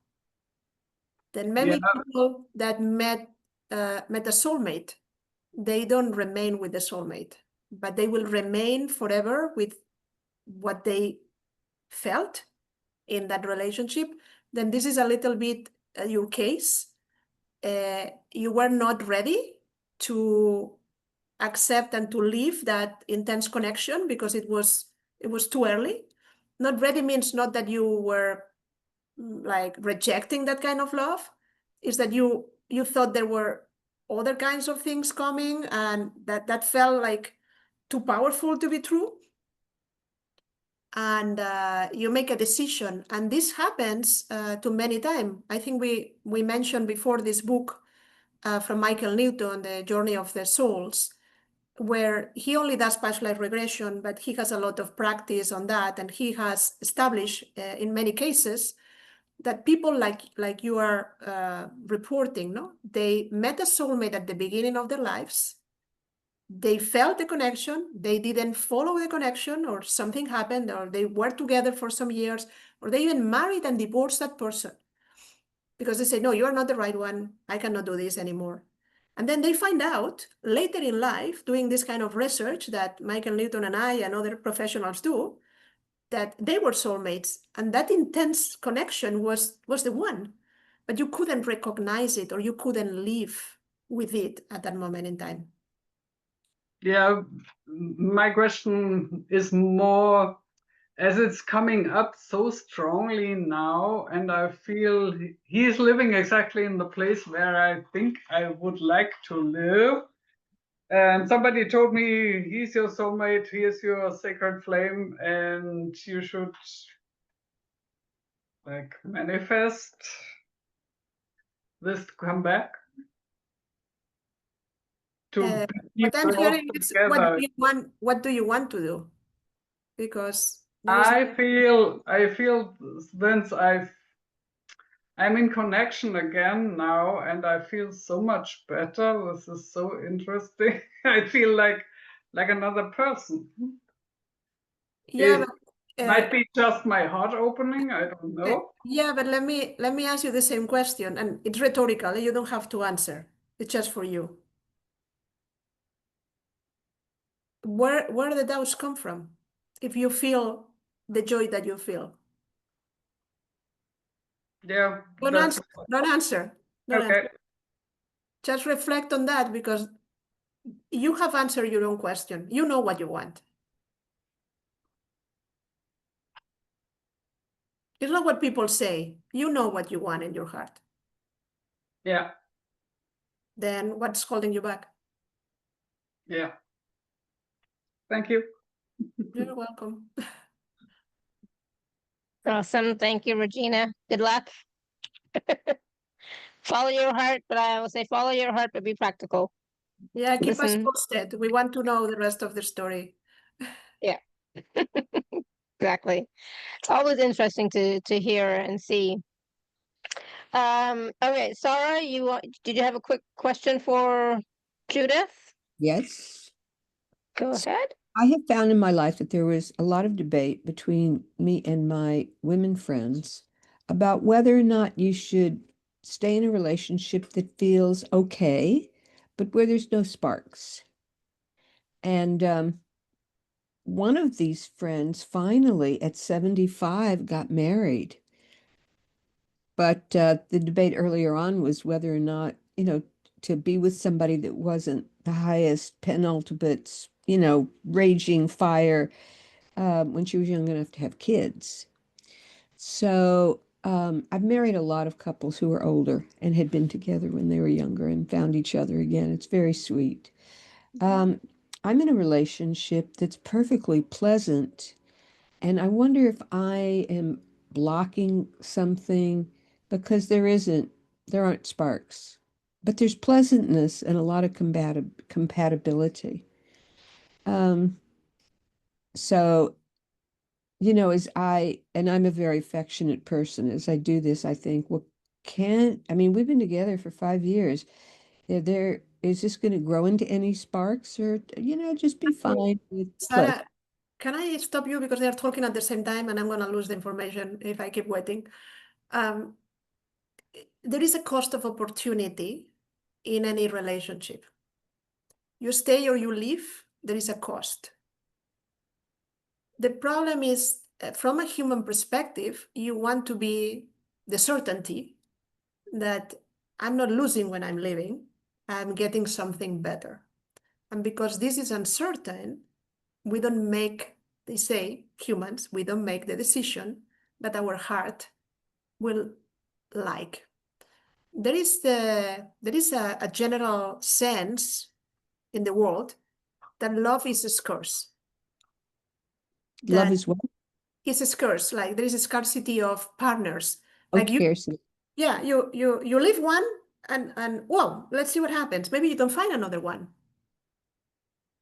Then many people that met a soulmate, they don't remain with the soulmate, but they will remain forever with what they felt in that relationship. Then this is a little bit your case. You were not ready to accept and to leave that intense connection because it was too early. Not ready means not that you were like rejecting that kind of love. Is that you thought there were other kinds of things coming and that felt like too powerful to be true. And you make a decision, and this happens to many times. I think we mentioned before this book from Michael Newton, The Journey of the Souls, where he only does past life regression, but he has a lot of practice on that, and he has established in many cases that people like you are reporting, no, they met a soulmate at the beginning of their lives. They felt the connection, they didn't follow the connection, or something happened, or they were together for some years, or they even married and divorced that person because they say, no, you're not the right one, I cannot do this anymore. And then they find out later in life, doing this kind of research that Michael Newton and I and other professionals do, that they were soulmates, and that intense connection was the one, but you couldn't recognize it, or you couldn't live with it at that moment in time. Yeah, my question is more as it's coming up so strongly now, and I feel he's living exactly in the place where I think I would like to live. And somebody told me he's your soulmate, he is your sacred flame, and you should like manifest this to come back. To be What I'm brought hearing is, together. what do you want to do? Because I feel since I'm in connection again now, and I feel so much better. This is so interesting. I feel like another person. yeah, It might be just my heart opening. I don't know. yeah, but let me ask you the same question, and it's rhetorical. You don't have to answer. It's just for you. Where the doubts come from? If you feel the joy that you feel, Yeah. don't answer. Don't answer. Don't Okay. answer. Just reflect on that, because you have answered your own question. You know what you want. It's not what people say. You know what you want in your heart. Yeah. Then what's holding you back? Yeah. Thank you. You're welcome. Awesome. Thank you, Regina. Good luck. Follow your heart, but I will say follow your heart, but be practical. Yeah, keep us Listen. posted. We want to know the rest of the story. Exactly. It's always interesting to hear and see. Okay, Sarah, did you have a quick question for Judith? Yes. Go ahead. I have found in my life that there was a lot of debate between me and my women friends about whether or not you should stay in a relationship that feels okay, but where there's no sparks. And one of these friends finally at 75 got married. But the debate earlier on was whether or not, to be with somebody that wasn't the highest penultimate, raging fire when she was young enough to have kids. So I've married a lot of couples who are older and had been together when they were younger and found each other again. It's very sweet. I'm in a relationship that's perfectly pleasant, and I wonder if I am blocking something because there aren't sparks, but there's pleasantness and a lot of compatibility. So, I'm a very affectionate person. As I do this, I think, well, we've been together for 5 years. Is this going to grow into any sparks, or, just be fine with pleasure? Sarah, can I stop you, because they're talking at the same time and I'm going to lose the information if I keep waiting. There is a cost of opportunity in any relationship. You stay or you leave, there is a cost. The problem is, from a human perspective, you want to be the certainty that I'm not losing when I'm leaving, I'm getting something better. And because this is uncertain, we don't make, they say, humans, we don't make the decision that our heart will like. There is a general sense in the world that love is scarce. Love is what? It's scarce. Like there is a scarcity of partners. Oh, Like scarcity. yeah, you leave one and well, let's see what happens. Maybe you don't find another one.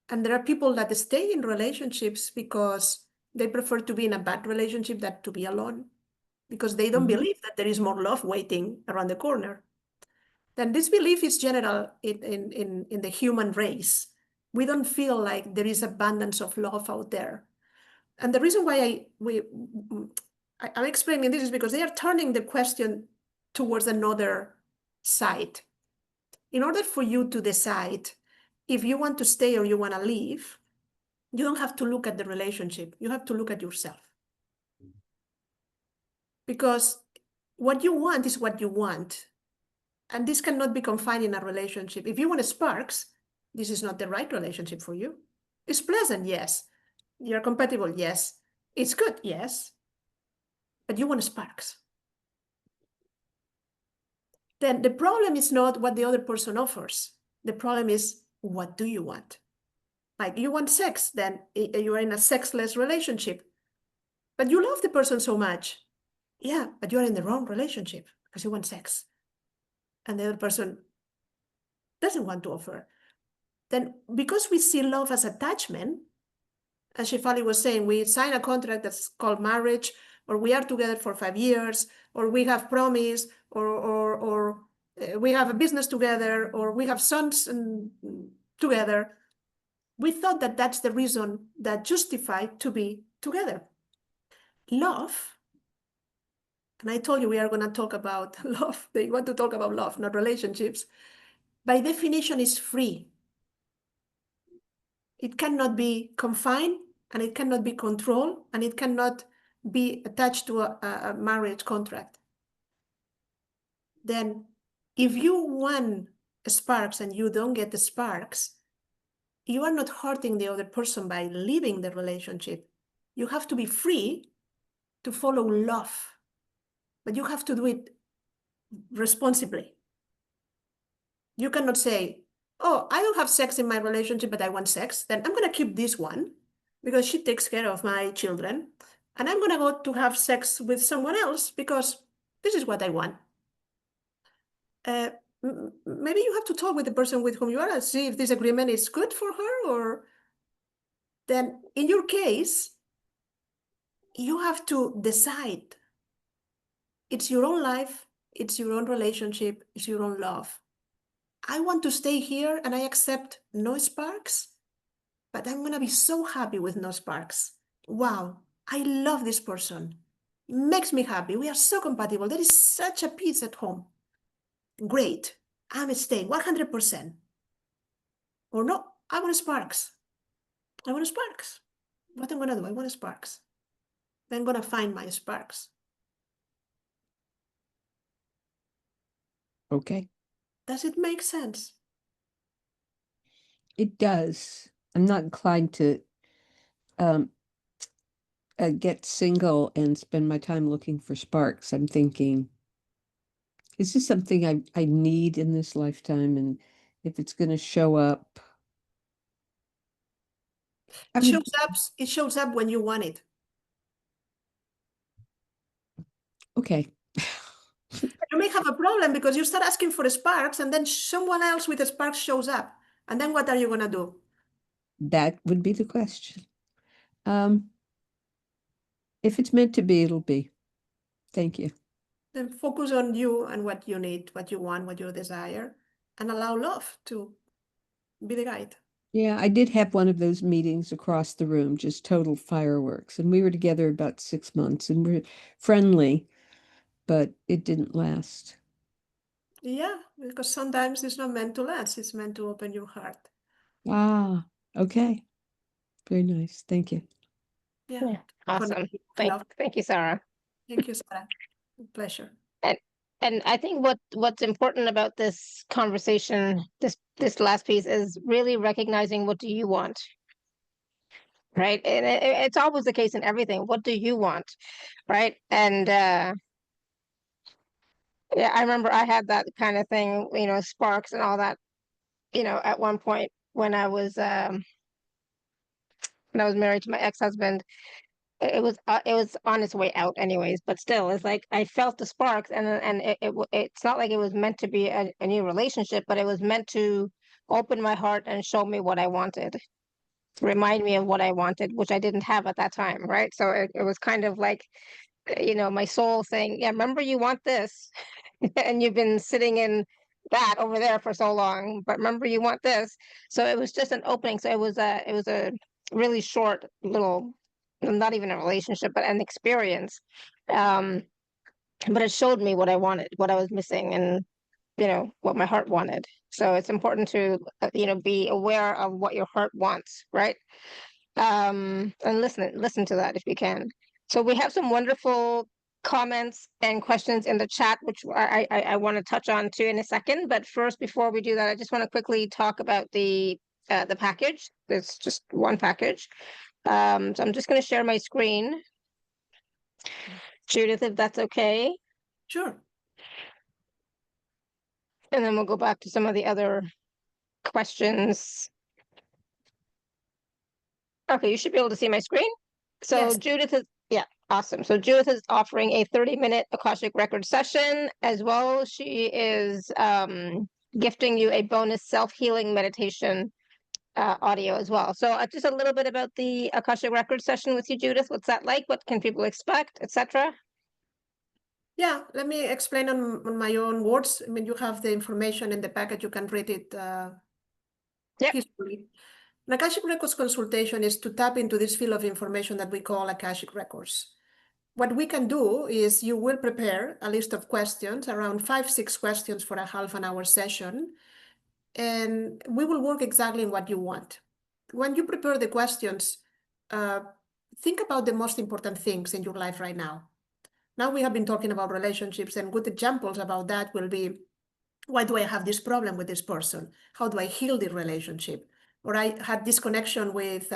And there are people that stay in relationships because they prefer to be in a bad relationship than to be alone, because they don't believe that there is more love waiting around the corner. Then this belief is general in the human race. We don't feel like there is abundance of love out there. And the reason why I'm explaining this is because they are turning the question towards another side. In order for you to decide if you want to stay or you want to leave, you don't have to look at the relationship. You have to look at yourself. Because what you want is what you want. And this cannot be confined in a relationship. If you want sparks, this is not the right relationship for you. It's pleasant, yes. You're compatible, yes. It's good, yes, but you want sparks. Then the problem is not what the other person offers. The problem is, what do you want? Like, you want sex, then you are in a sexless relationship, but you love the person so much. Yeah, but you're in the wrong relationship because you want sex and the other person doesn't want to offer. Then because we see love as attachment, as Shefali was saying, we sign a contract that's called marriage, or we are together for 5 years, or we have promise, or we have a business together, or we have sons together. We thought that that's the reason that justified to be together. Love, and I told you we are going to talk about love. They want to talk about love, not relationships. By definition, is free. It cannot be confined, and it cannot be controlled, and it cannot be attached to a marriage contract. Then if you want sparks and you don't get the sparks, you are not hurting the other person by leaving the relationship. You have to be free to follow love, but you have to do it responsibly. You cannot say, oh, I don't have sex in my relationship, but I want sex. Then I'm going to keep this one because she takes care of my children. And I'm going to go to have sex with someone else because this is what I want. Maybe you have to talk with the person with whom you are and see if this agreement is good for her, or then in your case, you have to decide. It's your own life, it's your own relationship, it's your own love. I want to stay here and I accept no sparks, but I'm going to be so happy with no sparks. Wow, I love this person. It makes me happy. We are so compatible. There is such a peace at home. Great. I'm staying 100%. Or no, I want sparks. I want sparks. What am I going to do? I want sparks. Then I'm going to find my sparks. Okay. Does it make sense? It does. I'm not inclined to get single and spend my time looking for sparks. I'm thinking, is this something I need in this lifetime? And if it's going to show up, It shows up when you want it. okay. You may have a problem because you start asking for sparks and then someone else with a spark shows up. And then what are you going to do? That would be the question. If it's meant to be, it'll be. Thank you. Then focus on you and what you need, what you want, what you desire, and allow love to be the guide. Yeah, I did have one of those meetings across the room, just total fireworks. And we were together about 6 months and we're friendly, but it didn't last. Yeah, because sometimes it's not meant to last. It's meant to open your heart. Ah, okay. Very nice. Thank you. Yeah. Awesome. Love. Thank you, Sarah. Thank you, Sarah. Pleasure. And I think what's important about this conversation, this last piece, is really recognizing what do you want, right? And it's always the case in everything. What do you want, right? And yeah, I remember I had that kind of thing, sparks and all that, at one point when I was married to my ex-husband. It was on its way out anyways, but still, it's like I felt the sparks, and it's not like it was meant to be a new relationship, but it was meant to open my heart and show me what I wanted, remind me of what I wanted, which I didn't have at that time, right? So it was kind of like, my soul saying, yeah, remember you want this, and you've been sitting in that over there for so long, but remember you want this. So it was just an opening. So it was a really short little, not even a relationship, but an experience. But it showed me what I wanted, what I was missing, and what my heart wanted. So it's important to be aware of what your heart wants, right? And listen to that if you can. So we have some wonderful comments and questions in the chat, which I want to touch on too in a second. But first, before we do that, I just want to quickly talk about the package. There's just one package. So I'm just going to share my screen. Judith, if that's okay. Sure. And then we'll go back to some of the other questions. Okay, you should be able to see my screen. So Yes. Judith is, yeah, awesome. So Judith is offering a 30-minute Akashic Record session, as well as she is gifting you a bonus self-healing meditation audio as well. So just a little bit about the Akashic Record session with you, Judith. What's that like? What can people expect, etc.? Yeah, let me explain on my own words. I mean, you have the information in the packet. You can read it Yep. peacefully. An Akashic Records consultation is to tap into this field of information that we call Akashic Records. What we can do is you will prepare a list of questions, around 5-6 questions for a half an hour session, and we will work exactly in what you want. When you prepare the questions, think about the most important things in your life right now. Now we have been talking about relationships, and good examples about that will be, why do I have this problem with this person? How do I heal the relationship? Or I had this connection with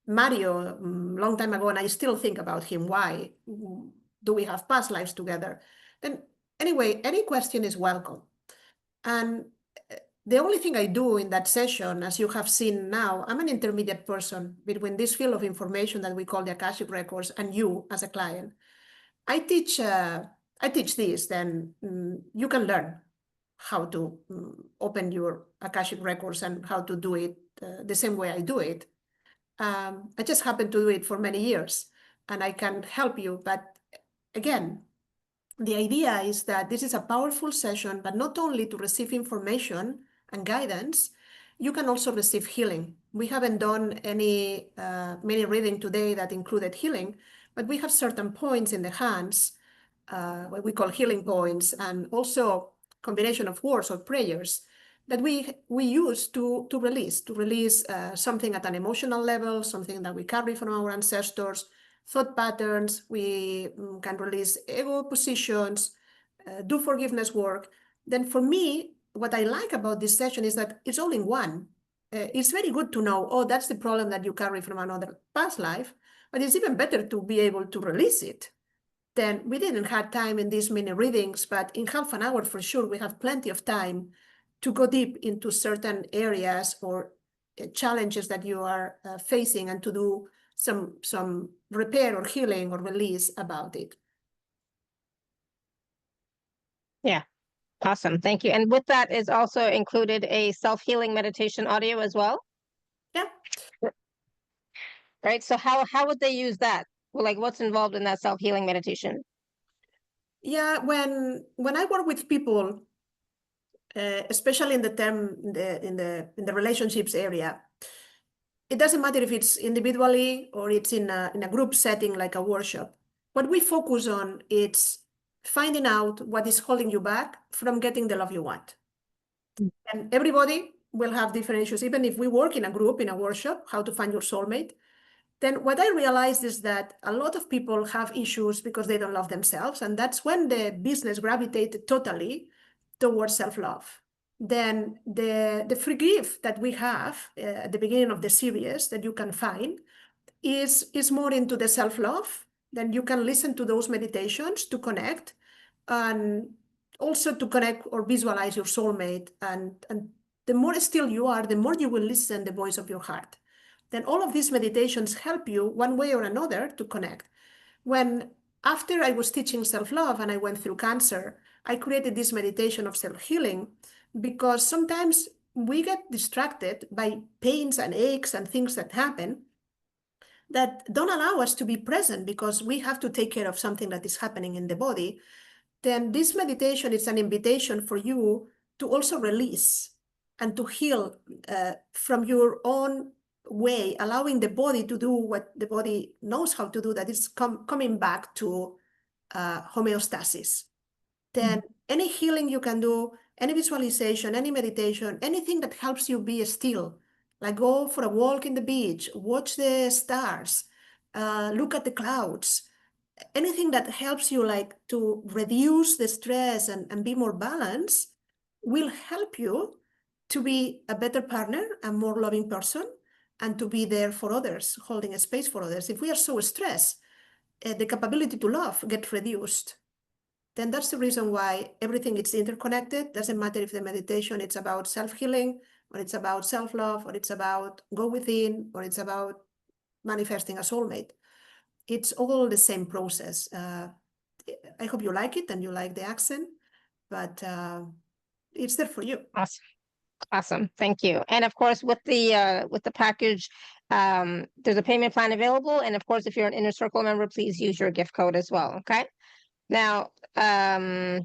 Mario long time ago, and I still think about him. Why? Do we have past lives together? Then anyway, any question is welcome. And the only thing I do in that session, as you have seen now, I'm an intermediate person between this field of information that we call the Akashic Records and you as a client. I teach this, then you can learn how to open your Akashic Records and how to do it the same way I do it. I just happen to do it for many years, and I can help you. But again, the idea is that this is a powerful session, but not only to receive information and guidance, you can also receive healing. We haven't done any many reading today that included healing, but we have certain points in the hands, what we call healing points, and also combination of words or prayers that we use to release something at an emotional level, something that we carry from our ancestors, thought patterns. We can release ego positions, do forgiveness work. Then for me, what I like about this session is that it's all in one. It's very good to know, oh, that's the problem that you carry from another past life, but it's even better to be able to release it. Then we didn't have time in these mini readings, but in half an hour for sure, we have plenty of time to go deep into certain areas or challenges that you are facing, and to do some repair or healing or release about it. Yeah. Awesome. Thank you. And with that is also included a self-healing meditation audio as well? Yeah. Right. So how would they use that? Well, like, what's involved in that self-healing meditation? Yeah, when I work with people, especially in the relationships area, it doesn't matter if it's individually or it's in a group setting like a workshop. What we focus on is finding out what is holding you back from getting the love you want. And everybody will have different issues. Even if we work in a group, in a workshop, how to find your soulmate, then what I realized is that a lot of people have issues because they don't love themselves. And that's when the business gravitated totally towards self-love. Then the free gift that we have at the beginning of the series that you can find is more into the self-love. Then you can listen to those meditations to connect, and also to connect or visualize your soulmate. And the more still you are, the more you will listen the voice of your heart. Then all of these meditations help you one way or another to connect. After I was teaching self-love and I went through cancer, I created this meditation of self-healing, because sometimes we get distracted by pains and aches and things that happen that don't allow us to be present because we have to take care of something that is happening in the body. Then this meditation is an invitation for you to also release and to heal from your own way, allowing the body to do what the body knows how to do, that is coming back to homeostasis. Then any healing you can do, any visualization, any meditation, anything that helps you be still, like go for a walk in the beach, watch the stars, look at the clouds, anything that helps you like to reduce the stress and be more balanced will help you to be a better partner, a more loving person, and to be there for others, holding a space for others. If we are so stressed, the capability to love gets reduced. Then that's the reason why everything is interconnected. Doesn't matter if the meditation it's about self-healing, or it's about self-love, or it's about go within, or it's about manifesting a soulmate. It's all the same process. I hope you like it and you like the accent, but it's there for you. Awesome. Awesome. Thank you. And of course, with the package, there's a payment plan available. And of course, if you're an Inner Circle member, please use your gift code as well. Okay. Now, I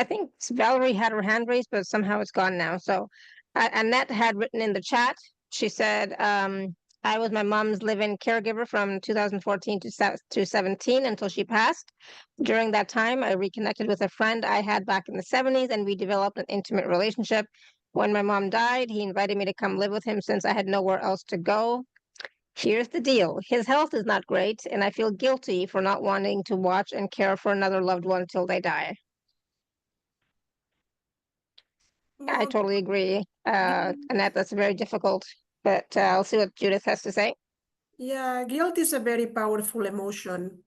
think Valerie had her hand raised, but somehow it's gone now. So Annette had written in the chat. She said, I was my mom's live-in caregiver from 2014 to 17 until she passed. During that time, I reconnected with a friend I had back in the 70s, and we developed an intimate relationship. When my mom died, he invited me to come live with him since I had nowhere else to go. Here's the deal. His health is not great, and I feel guilty for not wanting to watch and care for another loved one until they die. I Well, totally agree, Annette. That's very difficult, but I'll see what Judith has to say. yeah, guilt is a very powerful emotion,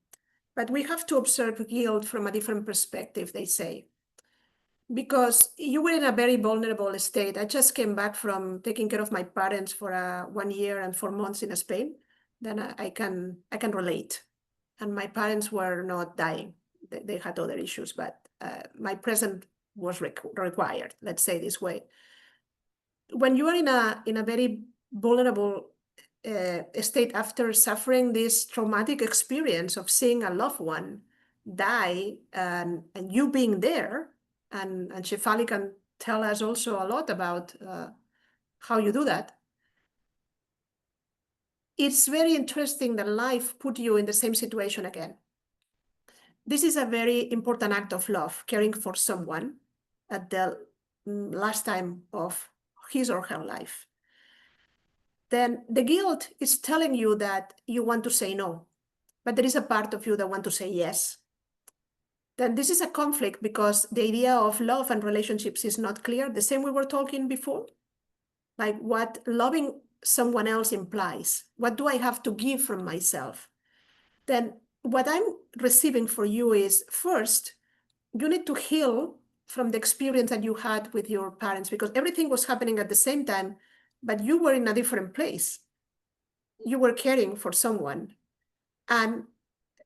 but we have to observe guilt from a different perspective, they say. Because you were in a very vulnerable state. I just came back from taking care of my parents for 1 year and 4 months in Spain. Then I can relate. And my parents were not dying. They had other issues, but my presence was required, let's say this way. When you are in a very vulnerable state after suffering this traumatic experience of seeing a loved one die and you being there, and Shefali can tell us also a lot about how you do that. It's very interesting that life put you in the same situation again. This is a very important act of love, caring for someone at the last time of his or her life. Then the guilt is telling you that you want to say no, but there is a part of you that want to say yes. Then this is a conflict because the idea of love and relationships is not clear. The same we were talking before, like what loving someone else implies. What do I have to give from myself? Then what I'm receiving for you is, first, you need to heal from the experience that you had with your parents, because everything was happening at the same time, but you were in a different place. You were caring for someone, and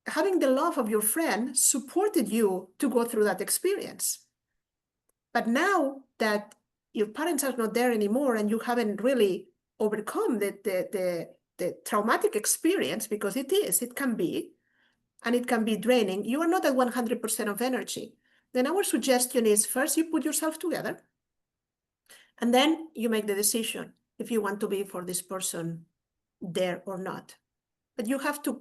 having the love of your friend supported you to go through that experience. But now that your parents are not there anymore and you haven't really overcome the traumatic experience, because it can be, and it can be draining, you are not at 100% of energy. Then our suggestion is, first you put yourself together, and then you make the decision if you want to be for this person there or not. But you have to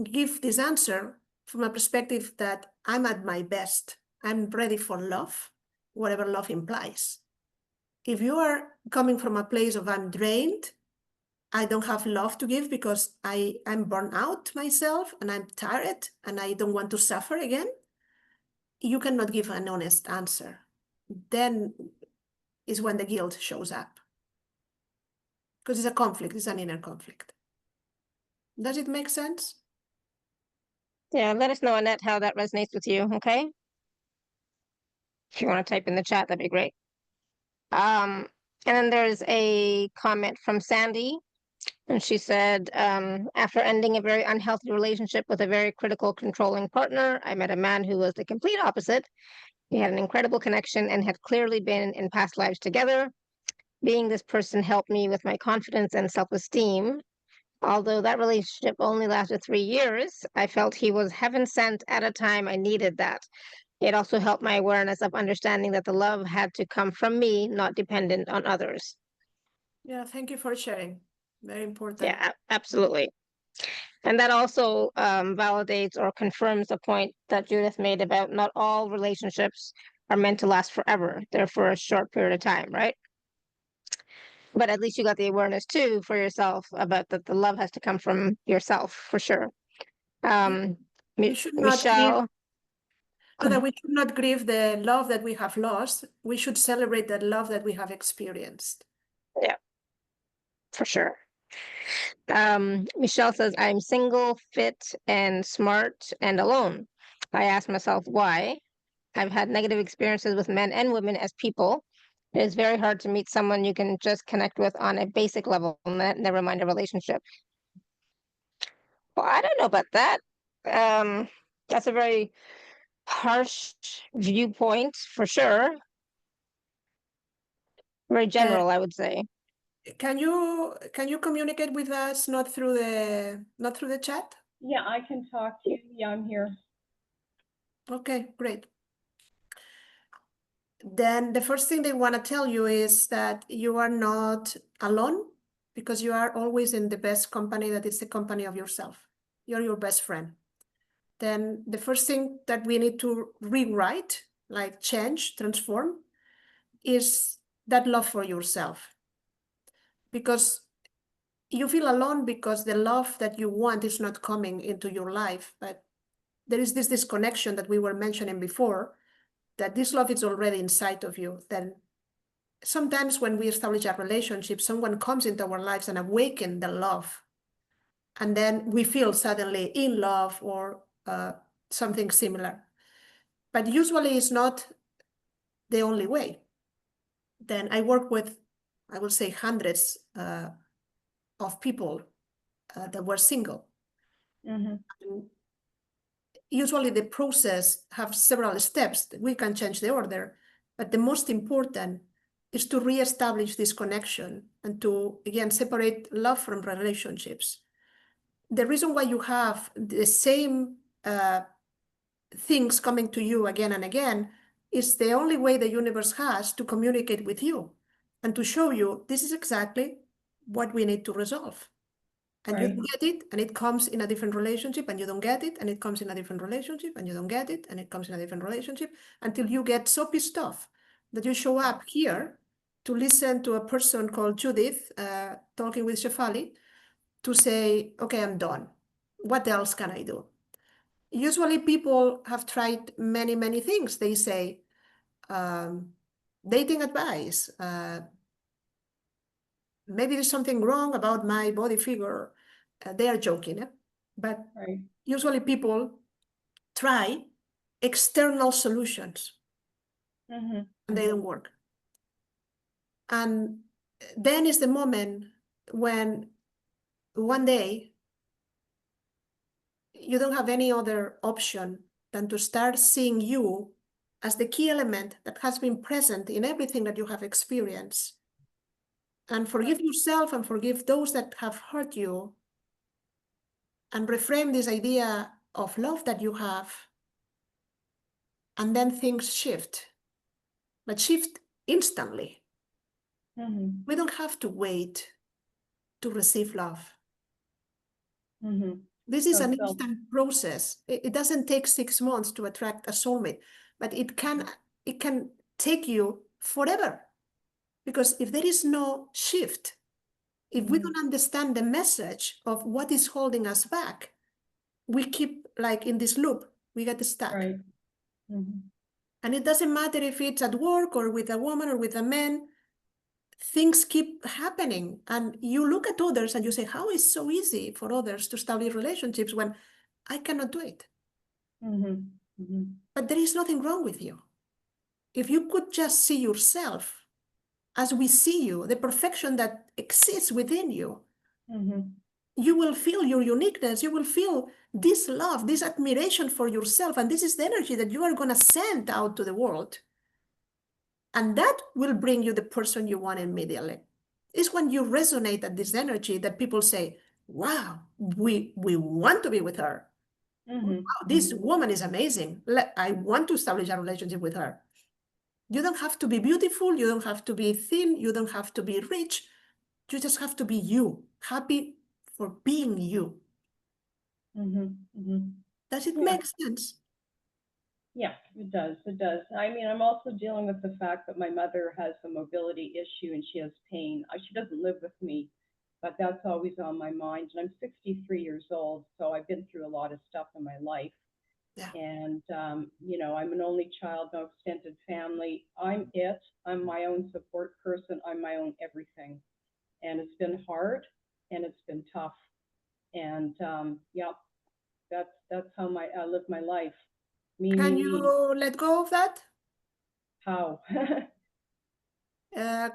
give this answer from a perspective that I'm at my best. I'm ready for love, whatever love implies. If you are coming from a place of I'm drained, I don't have love to give because I'm burnt out myself and I'm tired and I don't want to suffer again, you cannot give an honest answer. Then is when the guilt shows up. Because it's a conflict, it's an inner conflict. Does it make sense? Yeah, let us know, Annette, how that resonates with you, okay? If you want to type in the chat, that'd be great. And then there's a comment from Sandy, and she said, after ending a very unhealthy relationship with a very critical, controlling partner, I met a man who was the complete opposite. We had an incredible connection and had clearly been in past lives together. Being this person helped me with my confidence and self-esteem. Although that relationship only lasted 3 years, I felt he was heaven sent at a time I needed that. It also helped my awareness of understanding that the love had to come from me, not dependent on others. Yeah, thank you for sharing. Very important. Yeah, absolutely. And that also validates or confirms the point that Judith made about not all relationships are meant to last forever. They're for a short period of time, right? But at least you got the awareness too for yourself about that the love has to come from yourself for sure. We should not Michelle. that we should not grieve the love that we have lost. We should celebrate the love that we have experienced. Yeah. for sure. Michelle says, I'm single, fit, and smart, and alone. I ask myself why. I've had negative experiences with men and women as people. It is very hard to meet someone you can just connect with on a basic level, never mind a relationship. Well, I don't know about that. That's a very harsh viewpoint for sure. Very general, I would say. Can you communicate with us not through the chat? Yeah, I can talk to you. Yeah, I'm here. Okay, great. Then the first thing they want to tell you is that you are not alone, because you are always in the best company, that is the company of yourself. You're your best friend. Then the first thing that we need to rewrite, like change, transform, is that love for yourself. Because you feel alone because the love that you want is not coming into your life. But there is this disconnection that we were mentioning before, that this love is already inside of you. Then sometimes when we establish a relationship, someone comes into our lives and awaken the love. And then we feel suddenly in love or something similar. But usually it's not the only way. Then I work with, I will say, hundreds of people that were single. Mm-hmm. Usually the process have several steps. We can change the order, but the most important is to reestablish this connection and to, again, separate love from relationships. The reason why you have the same things coming to you again and again is the only way the universe has to communicate with you and to show you this is exactly what we need to resolve. And you Right. don't get it, and it comes in a different relationship, and you don't get it, and it comes in a different relationship, and you don't get it, and it comes in a different relationship, until you get so pissed off that you show up here to listen to a person called Judith talking with Shefali to say, okay, I'm done. What else can I do? Usually people have tried many, many things. They say, dating advice, maybe there's something wrong about my body figure. They are joking, but Right. usually people try external solutions Mm-hmm. and they don't work. And then is the moment when one day you don't have any other option than to start seeing you as the key element that has been present in everything that you have experienced. And forgive yourself and forgive those that have hurt you, and reframe this idea of love that you have. And then things shift, but shift instantly. Mm-hmm. We don't have to wait to receive love. Mm-hmm. This is So an self- instant process. It doesn't take 6 months to attract a soulmate, but it can take you forever. Because if there is no shift, if we Mhm. don't understand the message of what is holding us back, we keep like in this loop, we get stuck. Right. Mm-hmm. And it doesn't matter if it's at work or with a woman or with a man, things keep happening. And you look at others and you say, how is it so easy for others to establish relationships when I cannot do it? Mm-hmm. Mm-hmm. But there is nothing wrong with you. If you could just see yourself as we see you, the perfection that exists within you, Mm-hmm. you will feel your uniqueness. You will feel this love, this admiration for yourself. And this is the energy that you are going to send out to the world. And that will bring you the person you want immediately. It's when you resonate at this energy that people say, wow, we want to be with her. Mm-hmm. Wow, this woman is amazing. I want to establish a relationship with her. You don't have to be beautiful. You don't have to be thin. You don't have to be rich. You just have to be you, happy for being you. Mm-hmm. Mm-hmm. Does it Yeah. make sense? Yeah, it does. It does. I mean, I'm also dealing with the fact that my mother has a mobility issue and she has pain. She doesn't live with me, but that's always on my mind. And I'm 63 years old, so I've been through a lot of stuff in my life. Yeah. And, I'm an only child, no extended family. I'm my own support person. I'm my own everything. and it's been hard and it's been tough. And yeah, that's how I live my life. Can Me. you let go of that? How?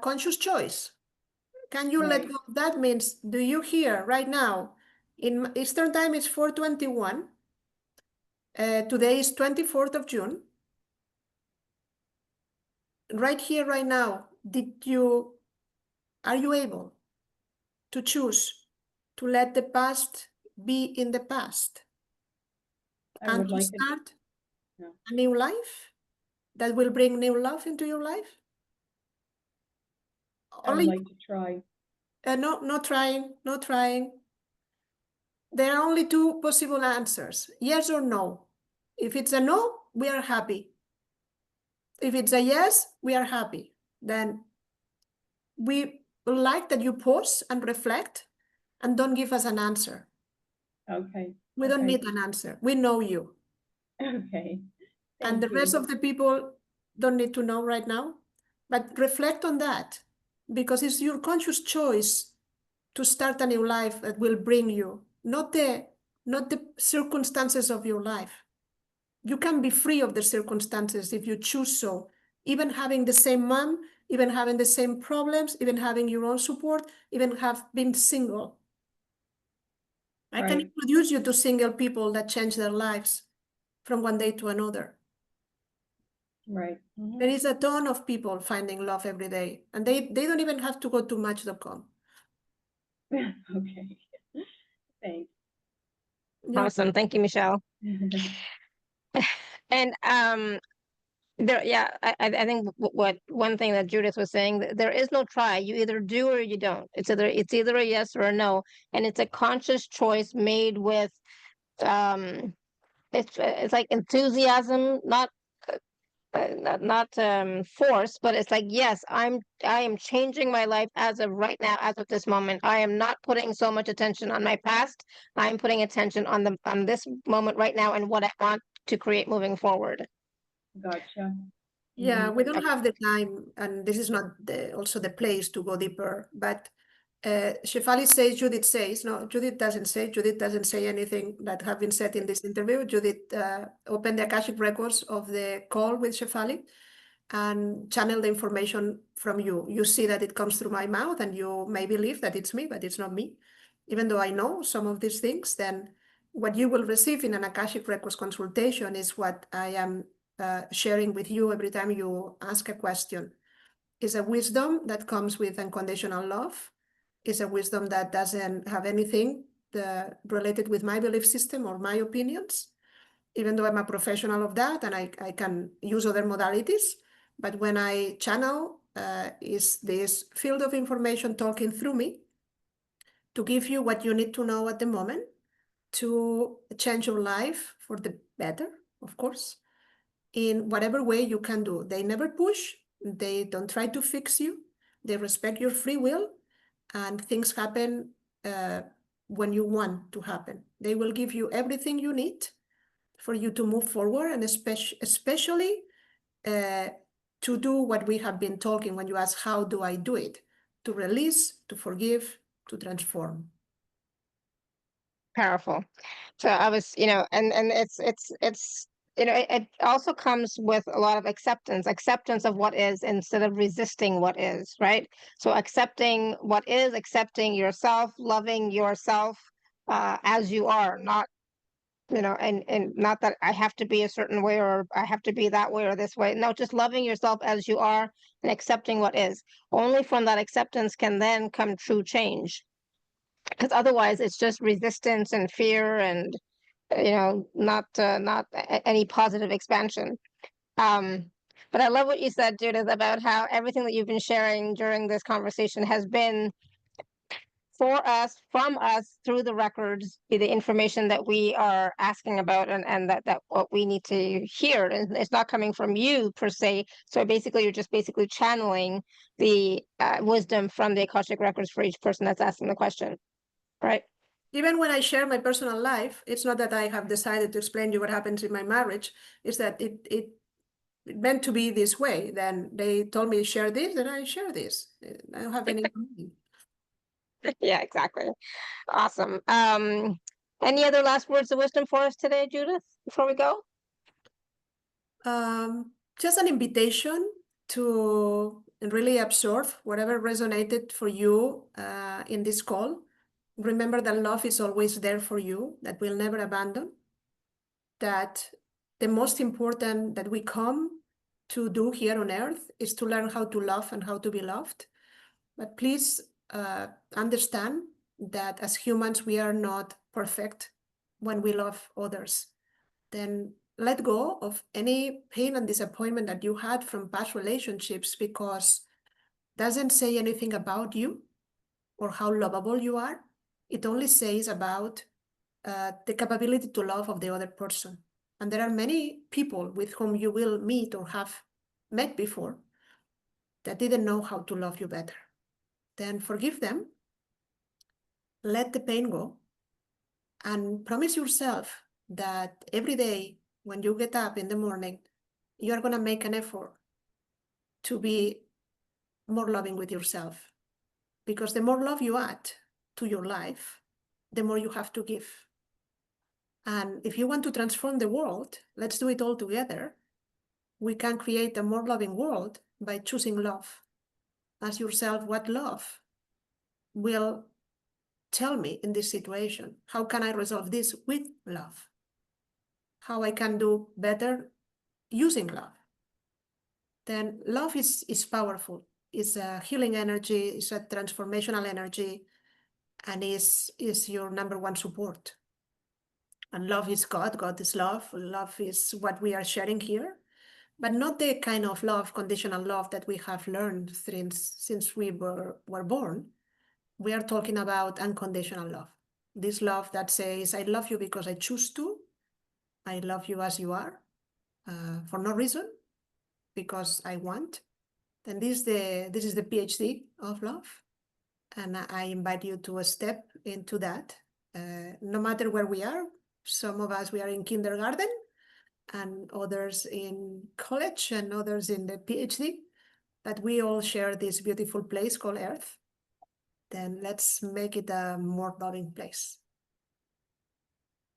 Conscious choice. Can you let Right. go of that? Means, do you hear right now? In Eastern time, it's 4:21. Today is 24th of June. Right here, right now, are you able to choose to let the past be in the past I and would to like it. start Yeah. a new life that will bring new love into your life? I would Only like to try. no, not trying, not trying. There are only two possible answers, yes or no. If it's a no, we are happy. If it's a yes, we are happy. Then we like that you pause and reflect and don't give us an answer. Okay. We don't Okay. need an answer. We know you. Okay. And the Thank rest you. of the people don't need to know right now. But reflect on that, because it's your conscious choice to start a new life that will bring you, not the circumstances of your life. You can be free of the circumstances if you choose so. Even having the same mom, even having the same problems, even having your own support, even have been single. I can Right. introduce you to single people that change their lives from one day to another. Right. Mhm. There is a ton of people finding love every day, and they don't even have to go to Match.com. Okay. Thanks. Yeah. Awesome. Thank you, Michelle. And there, yeah, I think what one thing that Judith was saying, there is no try. You either do or you don't. It's either a yes or a no, and it's a conscious choice made with it's like enthusiasm, not force, but it's like, yes, I am changing my life as of right now, as of this moment. I am not putting so much attention on my past. I'm putting attention on this moment right now and what I want to create moving forward. Gotcha. Yeah, Mhm. we don't have the time, and this is not also the place to go deeper. But Shefali says, Judith says, no, Judith doesn't say anything that have been said in this interview. Judith opened the Akashic records of the call with Shefali and channel the information from you. You see that it comes through my mouth, and you may believe that it's me, but it's not me. Even though I know some of these things, then what you will receive in an Akashic records consultation is what I am sharing with you every time you ask a question. Is a wisdom that comes with unconditional love. Is a wisdom that doesn't have anything related with my belief system or my opinions, even though I'm a professional of that and I can use other modalities. But when I channel, is this field of information talking through me to give you what you need to know at the moment to change your life for the better, of course, in whatever way you can do. They never push, they don't try to fix you, they respect your free will, and things happen when you want to happen. They will give you everything you need for you to move forward, and especially to do what we have been talking when you ask, how do I do it? To release, to forgive, to transform. Powerful. So I was, and it's it also comes with a lot of acceptance of what is instead of resisting what is, right? So accepting what is, accepting yourself, loving yourself as you are, not and not that I have to be a certain way or I have to be that way or this way. No, just loving yourself as you are and accepting what is. Only from that acceptance can then come true change, because otherwise it's just resistance and fear and not any positive expansion. But I love what you said, Judith, about how everything that you've been sharing during this conversation has been for us, from us, through the records, the information that we are asking about, and that what we need to hear, and it's not coming from you per se. So basically you're just basically channeling the wisdom from the Akashic records for each person that's asking the question, right? Even when I share my personal life, it's not that I have decided to explain you what happens in my marriage. It's that it meant to be this way. Then they told me share this, then I share this. I don't have any. Yeah, exactly. Awesome. Any other last words of wisdom for us today, Judith, before we go? Just an invitation to really absorb whatever resonated for you in this call. Remember that love is always there for you, that will never abandon, that the most important that we come to do here on earth is to learn how to love and how to be loved. But please understand that as humans, we are not perfect when we love others. Then let go of any pain and disappointment that you had from past relationships, because it doesn't say anything about you or how lovable you are. It only says about the capability to love of the other person. And there are many people with whom you will meet or have met before that didn't know how to love you better. Then forgive them, let the pain go, and promise yourself that every day when you get up in the morning, you are going to make an effort to be more loving with yourself. Because the more love you add to your life, the more you have to give. And if you want to transform the world, let's do it all together. We can create a more loving world by choosing love. Ask yourself, what love will tell me in this situation? How can I resolve this with love? How I can do better using love? Then love is powerful. It's a healing energy, it's a transformational energy, and is your number one support. And love is God, God is love. Love is what we are sharing here, but not the kind of love, conditional love that we have learned since we were born. We are talking about unconditional love. This love that says, I love you because I choose to. I love you as you are, for no reason, because I want. Then this is the PhD of love. And I invite you to step into that, no matter where we are. Some of us, we are in kindergarten, and others in college, and others in the PhD. But we all share this beautiful place called Earth. Then let's make it a more loving place.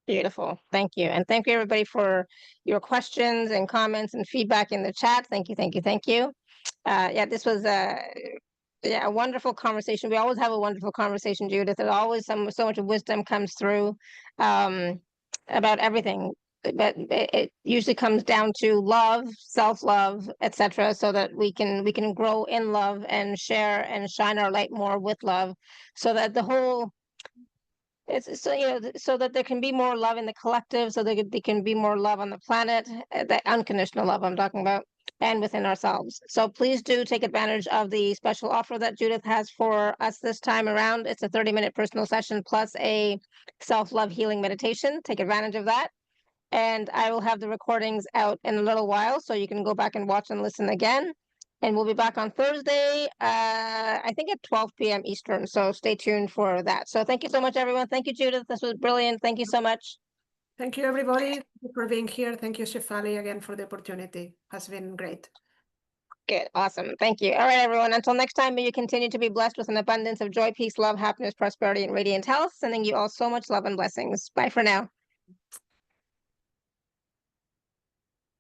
Beautiful. Thank you. And thank you, everybody, for your questions and comments and feedback in the chat. Thank you, thank you, thank you. Yeah, this was a wonderful conversation. We always have a wonderful conversation, Judith. There's always so much wisdom comes through about everything. But it usually comes down to love, self-love, etc., so that we can grow in love and share and shine our light more with love, so that the whole so that there can be more love in the collective, so there can be more love on the planet, that unconditional love I'm talking about, and within ourselves. So please do take advantage of the special offer that Judith has for us this time around. It's a 30-minute personal session plus a self-love healing meditation. Take advantage of that. And I will have the recordings out in a little while, so you can go back and watch and listen again. And we'll be back on Thursday, I think at 12 p.m. Eastern. So stay tuned for that. So thank you so much, everyone. Thank you, Judith. This was brilliant. Thank you so much. Thank you, everybody. Thank you for being here. Thank you, Shefali, again for the opportunity. Has been great. Good. Awesome. Thank you. All right, everyone. Until next time, may you continue to be blessed with an abundance of joy, peace, love, happiness, prosperity, and radiant health. Sending you all so much love and blessings. Bye for now.